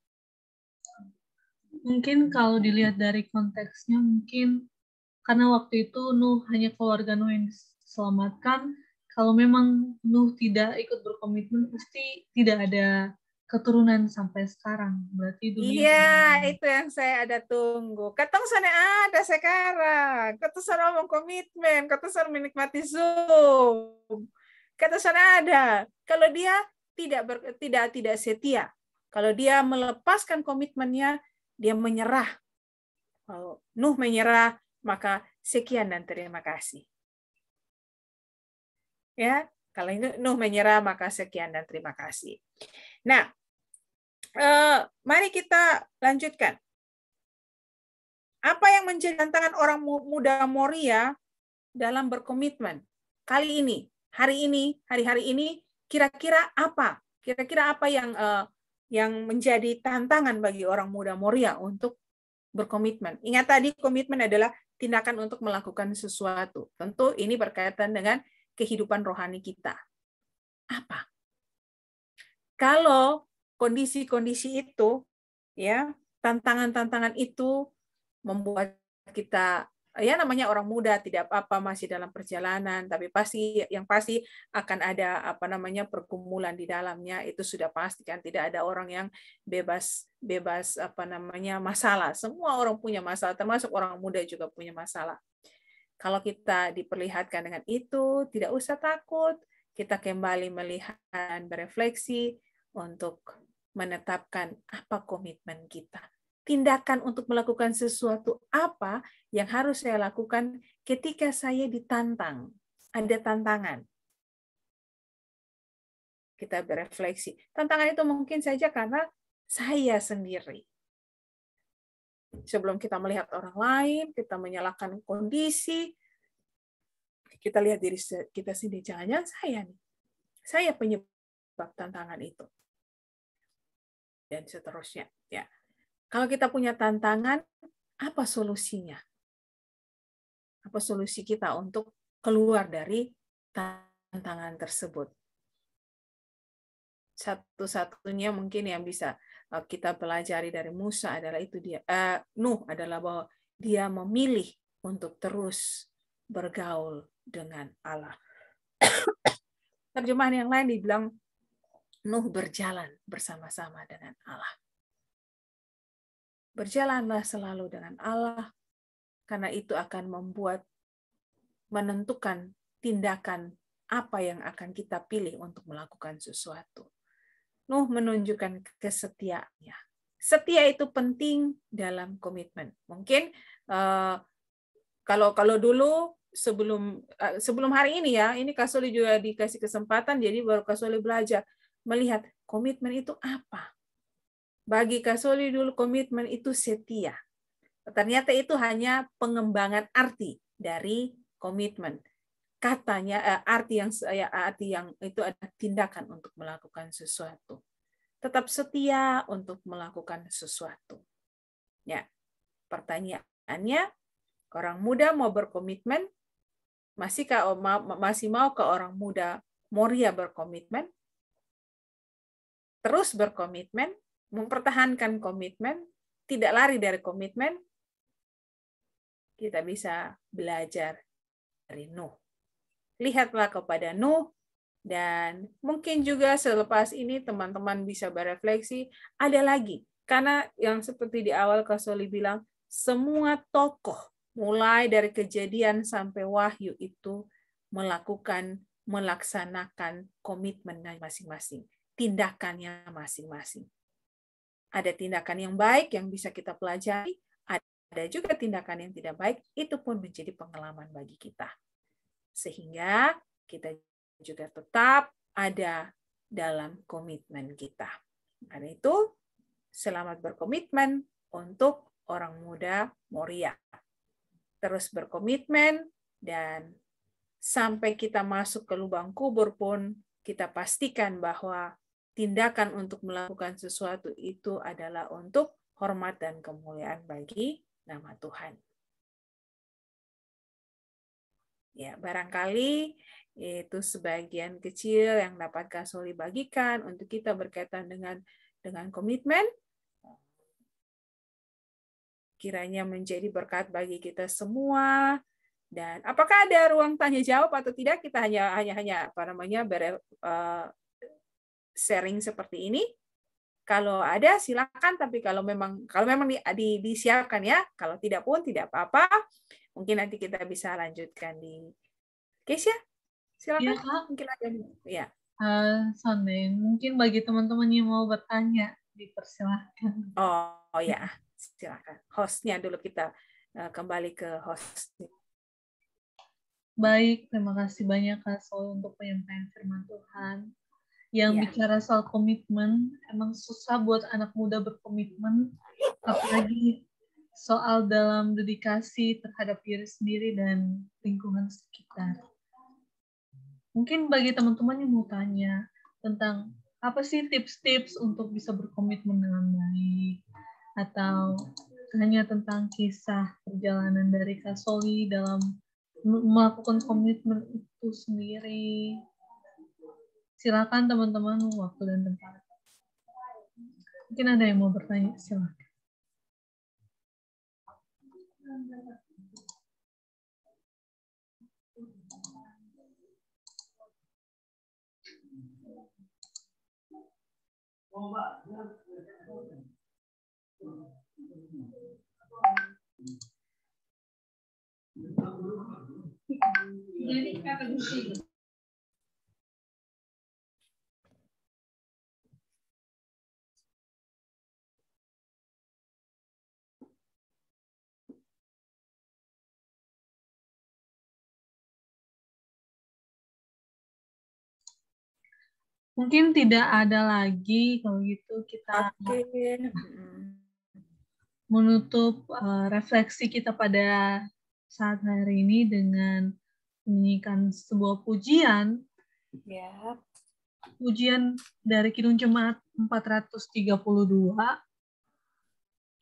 Mungkin kalau dilihat dari konteksnya, mungkin karena waktu itu Nuh hanya keluarga Nuh yang diselamatkan. Kalau memang Nuh tidak ikut berkomitmen, pasti tidak ada keturunan sampai sekarang. Berarti dunia. Iya, itu yang saya ada tunggu. Katong sana ada sekarang. Katong sana ngomong komitmen, katong sana menikmati Zoom. Katong sana ada. Kalau dia tidak setia, kalau dia melepaskan komitmennya, dia menyerah. Kalau Nuh menyerah, maka sekian dan terima kasih. Ya, kalau Nuh menyerah, maka sekian dan terima kasih. Nah, mari kita lanjutkan. Apa yang menjadi tantangan orang muda Moria dalam berkomitmen? Kali ini, hari-hari ini, kira-kira apa? Kira-kira apa yang menjadi tantangan bagi orang muda Moria untuk berkomitmen? Ingat tadi komitmen adalah tindakan untuk melakukan sesuatu. Tentu ini berkaitan dengan kehidupan rohani kita. Apa? Kalau kondisi-kondisi itu, ya, tantangan-tantangan itu membuat kita, ya namanya orang muda tidak apa-apa masih dalam perjalanan, tapi yang pasti akan ada pergumulan di dalamnya, itu sudah pasti kan, tidak ada orang yang bebas masalah. Semua orang punya masalah, termasuk orang muda juga punya masalah. Kalau kita diperlihatkan dengan itu, tidak usah takut, kita kembali melihat dan berefleksi untuk menetapkan apa komitmen kita. Tindakan untuk melakukan sesuatu apa yang harus saya lakukan ketika saya ditantang. Ada tantangan. Kita berefleksi. Tantangan itu mungkin saja karena saya sendiri. Sebelum kita melihat orang lain, kita menyalahkan kondisi, kita lihat diri kita sendiri. Jangan-jangan saya nih. Saya penyebab tantangan itu. dan seterusnya. Ya. Kalau kita punya tantangan, apa solusinya? Apa solusi kita untuk keluar dari tantangan tersebut? Satu-satunya mungkin yang bisa kita pelajari dari Musa adalah itu Nuh adalah bahwa dia memilih untuk terus bergaul dengan Allah. Terjemahan yang lain dibilang Nuh berjalan bersama-sama dengan Allah. Berjalanlah selalu dengan Allah, karena itu akan menentukan tindakan apa yang akan kita pilih untuk melakukan sesuatu. Nuh menunjukkan kesetiaannya. Setia itu penting dalam komitmen. Mungkin kalau dulu sebelum hari ini ya, ini Kak Soli juga dikasih kesempatan, jadi baru Kak Soli belajar melihat komitmen itu apa. Bagi Kak Soli dulu komitmen itu setia. Ternyata itu hanya pengembangan arti dari komitmen. Katanya arti yang itu ada tindakan untuk melakukan sesuatu. Tetap setia untuk melakukan sesuatu. Ya, pertanyaannya, orang muda mau berkomitmen, masih mau ke orang muda Moria berkomitmen, terus berkomitmen, mempertahankan komitmen, tidak lari dari komitmen, kita bisa belajar dari Nuh. Lihatlah kepada Nuh, dan mungkin juga selepas ini teman-teman bisa berefleksi, ada lagi. Karena yang seperti di awal Kak Soli bilang, semua tokoh, mulai dari Kejadian sampai Wahyu itu melaksanakan komitmennya masing-masing, tindakannya masing-masing. Ada tindakan yang baik yang bisa kita pelajari, ada juga tindakan yang tidak baik, itu pun menjadi pengalaman bagi kita. Sehingga kita juga tetap ada dalam komitmen kita. Karena itu, selamat berkomitmen untuk orang muda Moria. Terus berkomitmen, dan sampai kita masuk ke lubang kubur pun, kita pastikan bahwa tindakan untuk melakukan sesuatu itu adalah untuk hormat dan kemuliaan bagi nama Tuhan. Ya, barangkali itu sebagian kecil yang dapat Kak Soli bagikan untuk kita berkaitan dengan komitmen. Kiranya menjadi berkat bagi kita semua. Dan apakah ada ruang tanya jawab atau tidak? Kita hanya sharing seperti ini. Kalau ada silakan, tapi kalau memang disiapkan ya. Kalau tidak pun tidak apa-apa. Mungkin nanti kita bisa lanjutkan di Keisha. Silakan. Ya, mungkin ada. Ya. Sonde, mungkin bagi teman-teman yang mau bertanya dipersilahkan. Oh ya, silakan. Hostnya dulu, kita kembali ke host. Baik, terima kasih banyak Kak Sol untuk penyampaian firman Tuhan. Yang bicara soal komitmen, emang susah buat anak muda berkomitmen, apalagi soal dalam dedikasi terhadap diri sendiri dan lingkungan sekitar. Mungkin bagi teman-teman yang mau tanya tentang apa sih tips-tips untuk bisa berkomitmen dengan baik, atau hanya tentang kisah perjalanan dari Kak Soli dalam melakukan komitmen itu sendiri. Silakan teman-teman, waktu dan tempat. Mungkin ada yang mau bertanya, silakan. Mungkin tidak ada lagi, kalau gitu kita menutup refleksi kita pada saat hari ini dengan menyanyikan sebuah pujian. Ya. ujian dari Kidung Jemaat 432,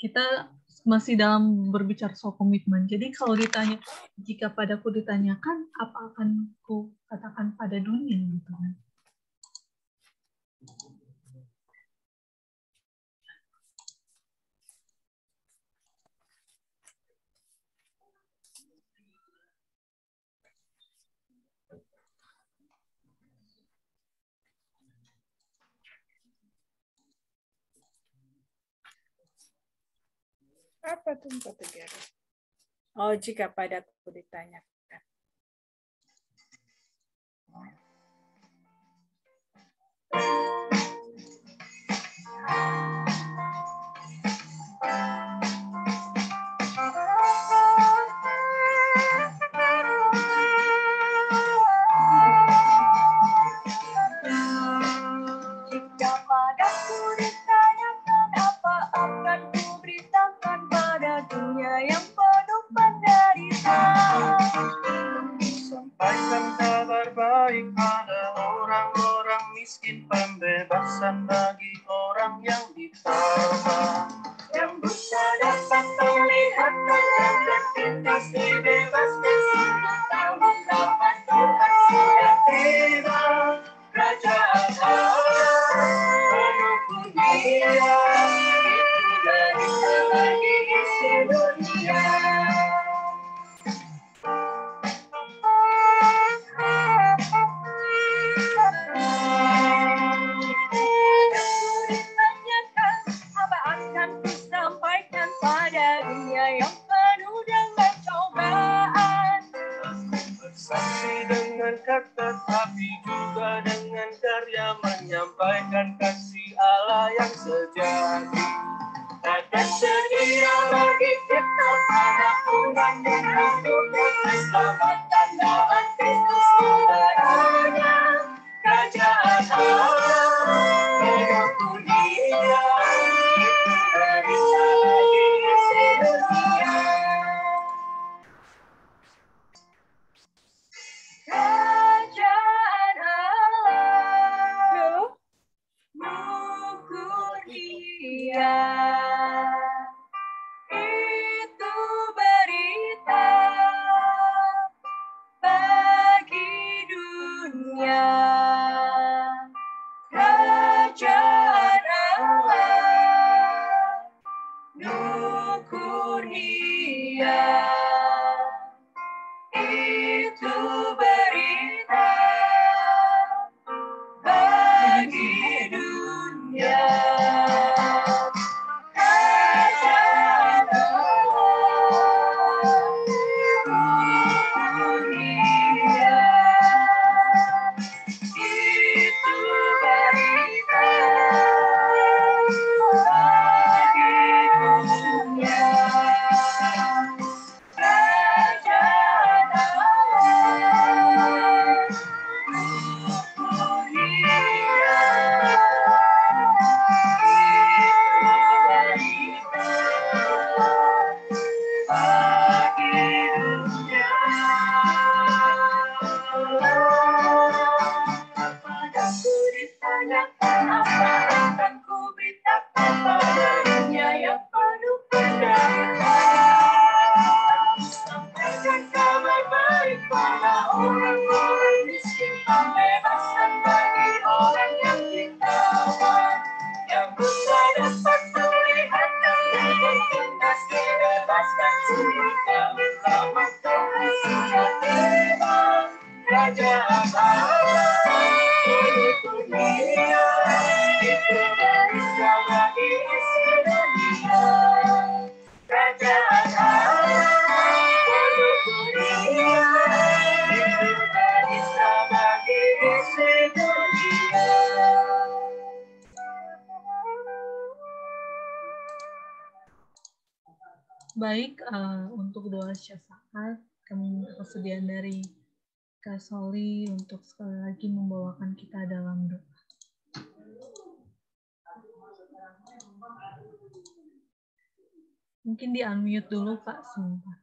kita masih dalam berbicara soal komitmen. Jadi kalau ditanya, jika padaku ditanyakan, apa akan ku katakan pada dunia, gitu kan? Apa tuh 432? Oh, jika padaku ditanyakan. Jika padaku ditanyakan apa akan ku beritakan pada dunia yang penuh penderitaan. Sampaikan kabar baik pada orang-orang miskin, pembebasan bagi orang yang ditawan. Yang buta dapat melihat dan yang tertindas dibebaskan. Sudah tahu zaman Tuhan sudah tiba. Kerajaan Allah penuh dunia, itu dari selagi isi dunia. Ditanyakan apa akan ku sampaikan pada dunia yang penuh dengan cobaan. Bersaksi dengan kata tapi juga dengan karya, menyampaikan kasih Allah yang sejati. Akan sedia bagi kita para umat yang hidup keselamatan dalam Kristus saudaranya. Kerajaan Allah penuh dunia, itu dari selagi isi dunia. Kerajaan Allah mengukur dia. Itu berita bagi dunia. Kerajaan Allah mengukur dia. Itu berita bagi dunia. Kerajaan Allah mengukur dia. Itu berita bagi dunia. Kerajaan Allah mengukur dia. Padaku ditanyakan apa akan ku beritakan pada dunia yang penuh penderitaan. Sampaikan kabar baik pada orang-orang miskin, pembebasan bagi orang yang ditawan. Yang buta dapat melihat dan yang tertindas dibebaskan. Sudah kami selamat Tuhan sudah tiba. Kerajaan Allah penuh dunia, itu dari selagi isi dunia. Kerajaan Allah penuh dunia, itu dari selagi isi dunia. Baik, untuk doa syafaat, kami minta kesediaan dari Kak Soli untuk sekali lagi membawakan kita dalam doa. Mungkin di-unmute dulu, Pak, sebentar.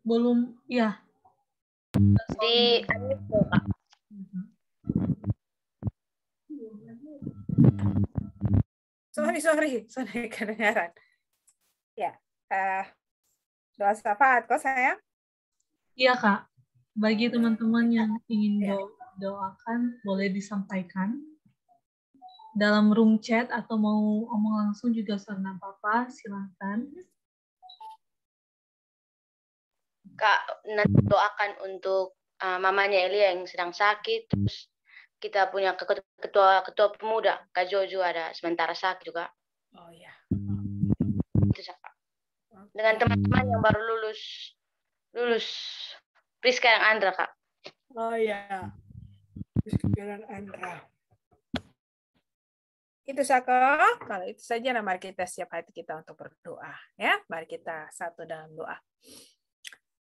Belum, ya. Di Kak. Sorry kedengaran. Ya, doa syafaat kok sayang? Iya Kak, bagi teman-teman yang ingin doakan boleh disampaikan dalam room chat atau mau omong langsung juga senang apa-apa, silakan. Kak, nanti doakan untuk mamanya Elia yang sedang sakit, terus kita punya ketua pemuda, Kak Jojo ada sementara sakit juga. Oh ya. Itu Kak. Dengan teman-teman yang baru lulus Priska yang Andra, Kak. Oh ya. Priska dan Andra. Itu Saka, kalau itu saja mari kita siap hati kita untuk berdoa. Ya, mari kita satu dalam doa.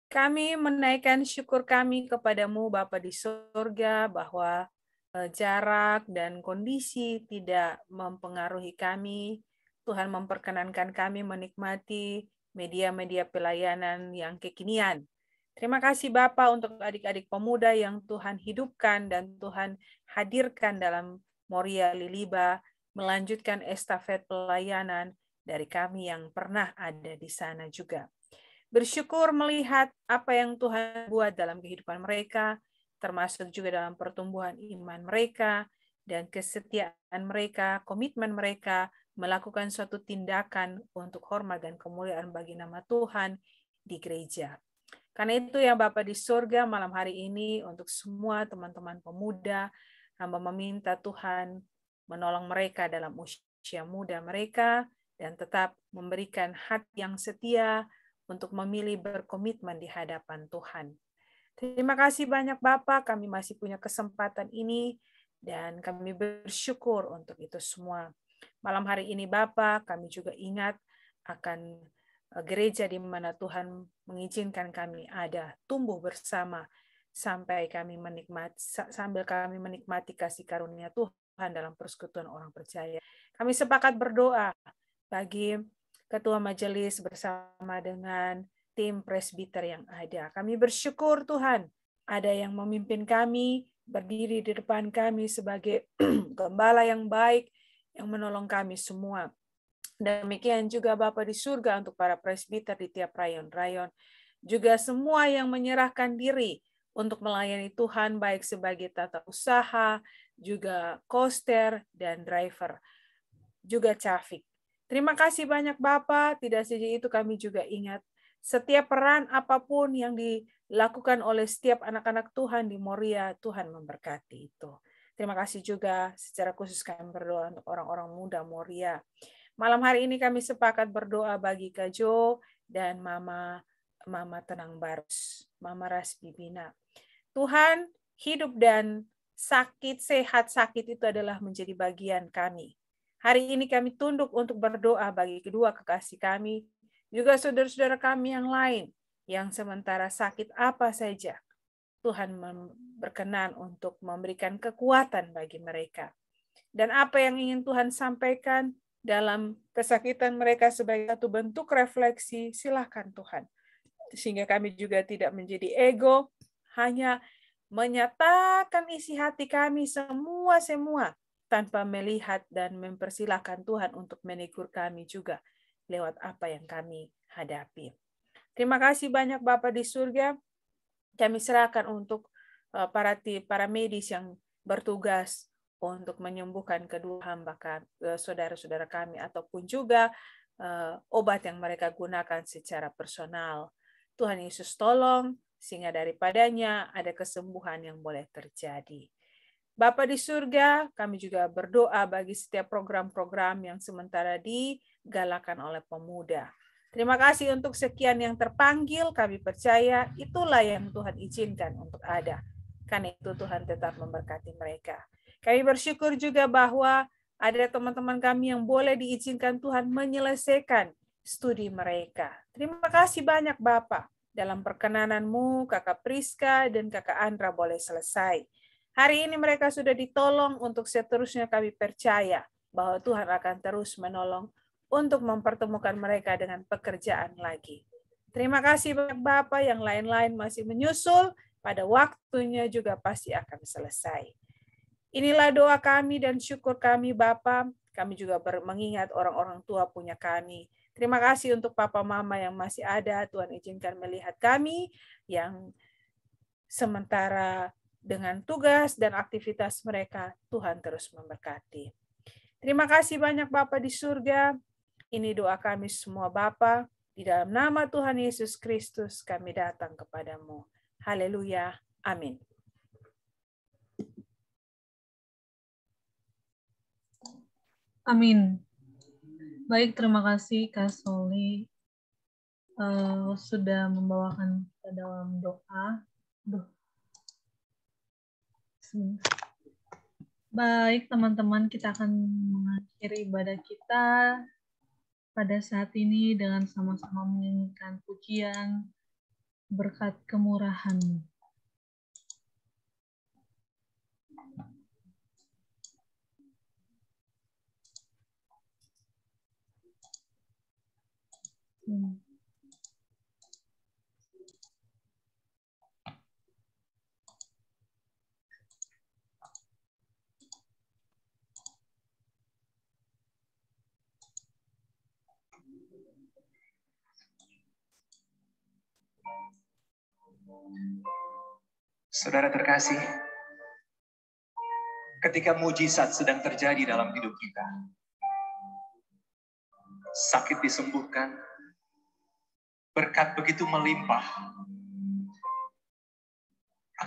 Kami menaikkan syukur kami kepadamu Bapa di surga bahwa jarak dan kondisi tidak mempengaruhi kami. Tuhan memperkenankan kami menikmati media-media pelayanan yang kekinian. Terima kasih Bapa untuk adik-adik pemuda yang Tuhan hidupkan dan Tuhan hadirkan dalam Moria Liliba, melanjutkan estafet pelayanan dari kami yang pernah ada di sana juga. Bersyukur melihat apa yang Tuhan buat dalam kehidupan mereka, termasuk juga dalam pertumbuhan iman mereka, dan kesetiaan mereka, komitmen mereka, melakukan suatu tindakan untuk hormat dan kemuliaan bagi nama Tuhan di gereja. Karena itu ya Bapa di surga, malam hari ini untuk semua teman-teman pemuda, hamba meminta Tuhan menolong mereka dalam usia muda mereka, dan tetap memberikan hati yang setia untuk memilih berkomitmen di hadapan Tuhan. Terima kasih banyak Bapak, kami masih punya kesempatan ini, dan kami bersyukur untuk itu semua. Malam hari ini Bapak, kami juga ingat akan gereja di mana Tuhan mengizinkan kami ada, tumbuh bersama, sambil kami menikmati kasih karunia Tuhan dalam persekutuan orang percaya. Kami sepakat berdoa bagi ketua majelis bersama dengan tim presbiter yang ada. Kami bersyukur Tuhan, ada yang memimpin kami, berdiri di depan kami sebagai gembala yang baik, yang menolong kami semua. Demikian juga Bapa di surga untuk para presbiter di tiap rayon-rayon. Juga semua yang menyerahkan diri untuk melayani Tuhan, baik sebagai tata usaha, juga koster, dan driver. Juga Cafik. Terima kasih banyak Bapak, tidak saja itu kami juga ingat setiap peran apapun yang dilakukan oleh setiap anak-anak Tuhan di Moria, Tuhan memberkati itu. Terima kasih juga secara khusus kami berdoa untuk orang-orang muda Moria. Malam hari ini kami sepakat berdoa bagi Kak Jo dan Mama Tenang Barus, Mama Rasbi Bina. Tuhan, hidup dan sakit, sehat sakit itu adalah menjadi bagian kami. Hari ini kami tunduk untuk berdoa bagi kedua kekasih kami, juga saudara-saudara kami yang lain, yang sementara sakit apa saja. Tuhan berkenan untuk memberikan kekuatan bagi mereka. Dan apa yang ingin Tuhan sampaikan dalam kesakitan mereka sebagai satu bentuk refleksi, silakan Tuhan. Sehingga kami juga tidak menjadi ego, hanya menyatakan isi hati kami semua tanpa melihat dan mempersilahkan Tuhan untuk menegur kami juga lewat apa yang kami hadapi. Terima kasih banyak Bapa di surga. Kami serahkan untuk para medis yang bertugas untuk menyembuhkan kedua hamba saudara-saudara kami, ataupun juga obat yang mereka gunakan secara personal. Tuhan Yesus tolong, sehingga daripadanya ada kesembuhan yang boleh terjadi. Bapa di surga, kami juga berdoa bagi setiap program-program yang sementara digalakan oleh pemuda. Terima kasih untuk sekian yang terpanggil, kami percaya itulah yang Tuhan izinkan untuk ada. Karena itu Tuhan tetap memberkati mereka. Kami bersyukur juga bahwa ada teman-teman kami yang boleh diizinkan Tuhan menyelesaikan studi mereka. Terima kasih banyak Bapak. Dalam perkenanan-Mu, Kakak Priska dan Kakak Andra boleh selesai. Hari ini mereka sudah ditolong, untuk seterusnya kami percaya bahwa Tuhan akan terus menolong untuk mempertemukan mereka dengan pekerjaan lagi. Terima kasih Bapak, yang lain-lain masih menyusul, pada waktunya juga pasti akan selesai. Inilah doa kami dan syukur kami Bapak. Kami juga mengingat orang-orang tua punya kami. Terima kasih untuk Papa Mama yang masih ada. Tuhan izinkan melihat kami yang sementara dengan tugas dan aktivitas mereka, Tuhan terus memberkati. Terima kasih banyak Bapa di surga. Ini doa kami semua Bapa. Di dalam nama Tuhan Yesus Kristus kami datang kepadamu. Haleluya. Amin. Amin. Baik, terima kasih Kak Soli sudah membawakan kita dalam doa. Baik, teman-teman, kita akan mengakhiri ibadah kita pada saat ini dengan sama-sama menyanyikan pujian berkat kemurahan. Saudara terkasih, ketika mujizat sedang terjadi dalam hidup kita, sakit disembuhkan, berkat begitu melimpah,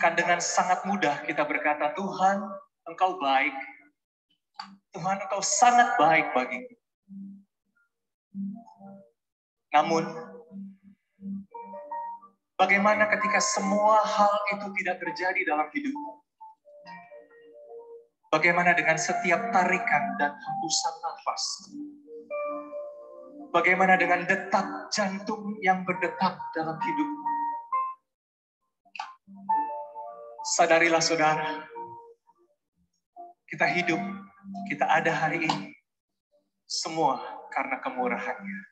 akan dengan sangat mudah kita berkata, Tuhan, Engkau baik. Tuhan, Engkau sangat baik bagiku. Namun, bagaimana ketika semua hal itu tidak terjadi dalam hidupmu? Bagaimana dengan setiap tarikan dan hembusan nafas? Bagaimana dengan detak jantung yang berdetak dalam hidupmu? Sadarilah saudara, kita hidup, kita ada hari ini, semua karena kemurahan-Nya.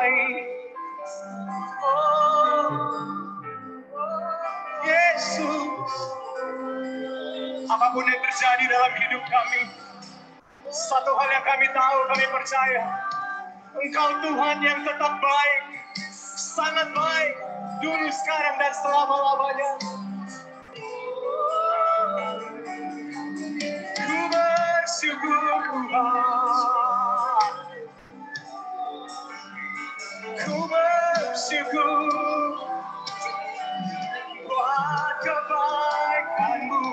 baik. Oh, Yesus, apapun yang terjadi dalam hidup kami, satu hal yang kami tahu, kami percaya, Engkau Tuhan yang tetap baik, sangat baik, dulu, sekarang, dan selama-lamanya. Ku bersyukur Tuhan, ku bersyukur buat kebaikan-Mu.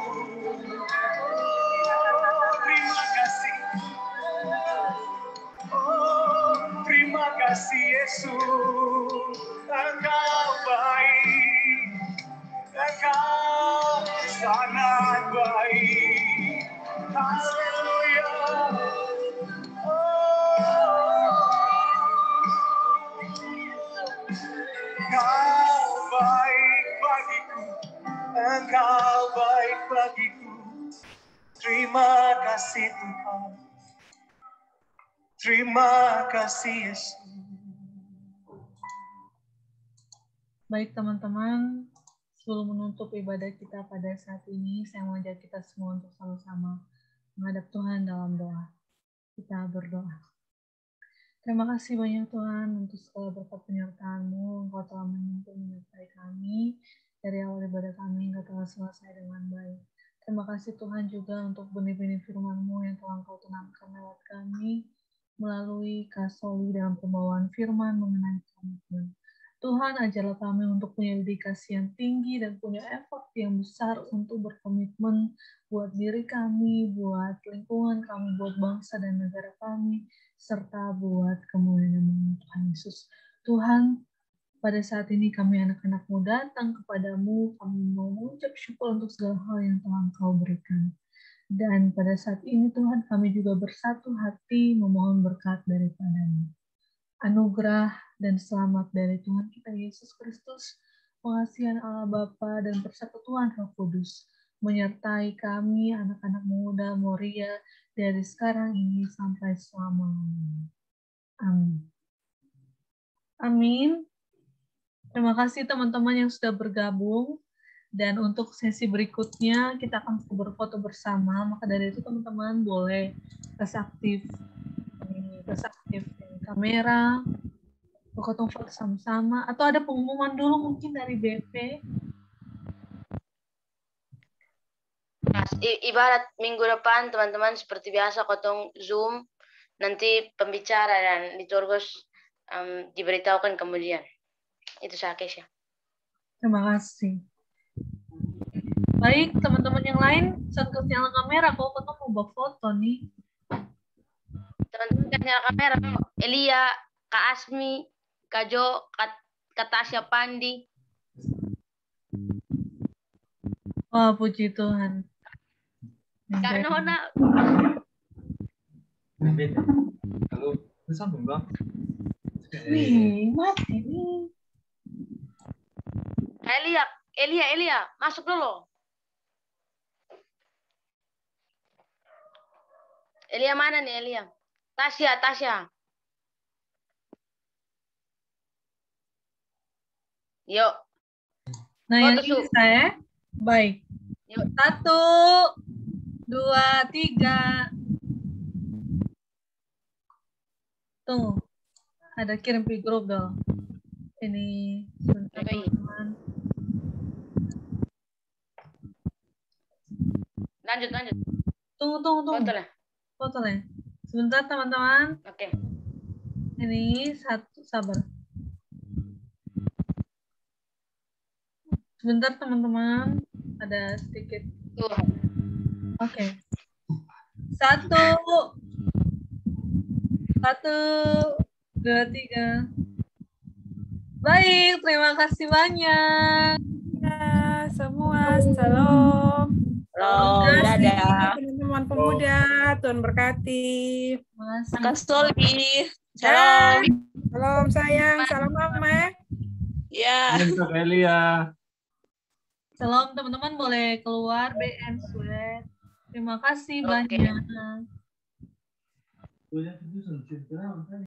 Terima kasih. Oh, terima kasih Yesus. Engkau baik. Engkau sangat baik. Haleluya. Engkau baik bagiku. Engkau baik bagiku. Terima kasih Tuhan. Terima kasih Yesus. Baik teman-teman, sebelum menutup ibadah kita pada saat ini, saya mengajak kita semua untuk sama-sama menghadap Tuhan dalam doa. Kita berdoa. Terima kasih banyak Tuhan untuk segala berkat penyertaan-Mu. Engkau telah menyertai kami dari awal ibadah kami hingga telah selesai dengan baik. Terima kasih Tuhan juga untuk benih-benih firman-Mu yang telah Engkau tanamkan lewat kami melalui Kasoli dalam pembawaan firman mengenai komitmen. Tuhan, ajarlah kami untuk punya dedikasi yang tinggi dan punya effort yang besar untuk berkomitmen buat diri kami, buat lingkungan kami, buat bangsa dan negara kami, serta buat kemuliaan Tuhan Yesus. Tuhan, pada saat ini kami anak-anak-Mu datang kepadamu, kami mau mengucap syukur untuk segala hal yang telah Engkau berikan. Dan pada saat ini Tuhan, kami juga bersatu hati memohon berkat daripada-Mu. Anugerah dan selamat dari Tuhan kita Yesus Kristus, pengasihan Allah Bapa dan persekutuan Roh Kudus menyertai kami anak-anak muda Moria dari sekarang ini sampai selama-lamanya. Amin. Amin. Terima kasih teman-teman yang sudah bergabung, dan untuk sesi berikutnya kita akan berfoto bersama, maka dari itu teman-teman boleh kasih aktif kamera, potong foto sama-sama, atau ada pengumuman dulu mungkin dari BP. Ibarat minggu depan teman-teman seperti biasa kotong Zoom, nanti pembicara dan liturgus diberitahukan kemudian. Itu saya Kesha. Terima kasih. Baik, teman-teman yang lain, saat nyala kamera, kok kotong mau buat foto nih. Teman-teman kan nyala kamera, Elia, Kak Asmi, Kak Jo, Kak Tasya Pandi. Wah, puji Tuhan. Kak Nona. Kalau sambung bang. Wih, mati nih. Elia, masuk dulu. Elia mana nih Elia? Tasya. Yuk. Nah, yang ini saya. Baik. Yuk. 1, 2, 3. Tunggu. Ada kirim di grup dong. Ini sebentar teman-teman. Lanjut. Tunggu. Fotonya. Sebentar teman-teman. Oke. Ini sabar. Sebentar teman-teman, ada sedikit. Oke. 1, 2, 3. Baik, terima kasih banyak. Ya, semua shalom. Dadah. Teman-teman pemuda, Tuhan berkati. Terima kasih. Salam. Salam sayang, salam mama. Ya. Untuk Elia. Salam teman-teman, boleh keluar BN Sweat. Terima kasih banyak.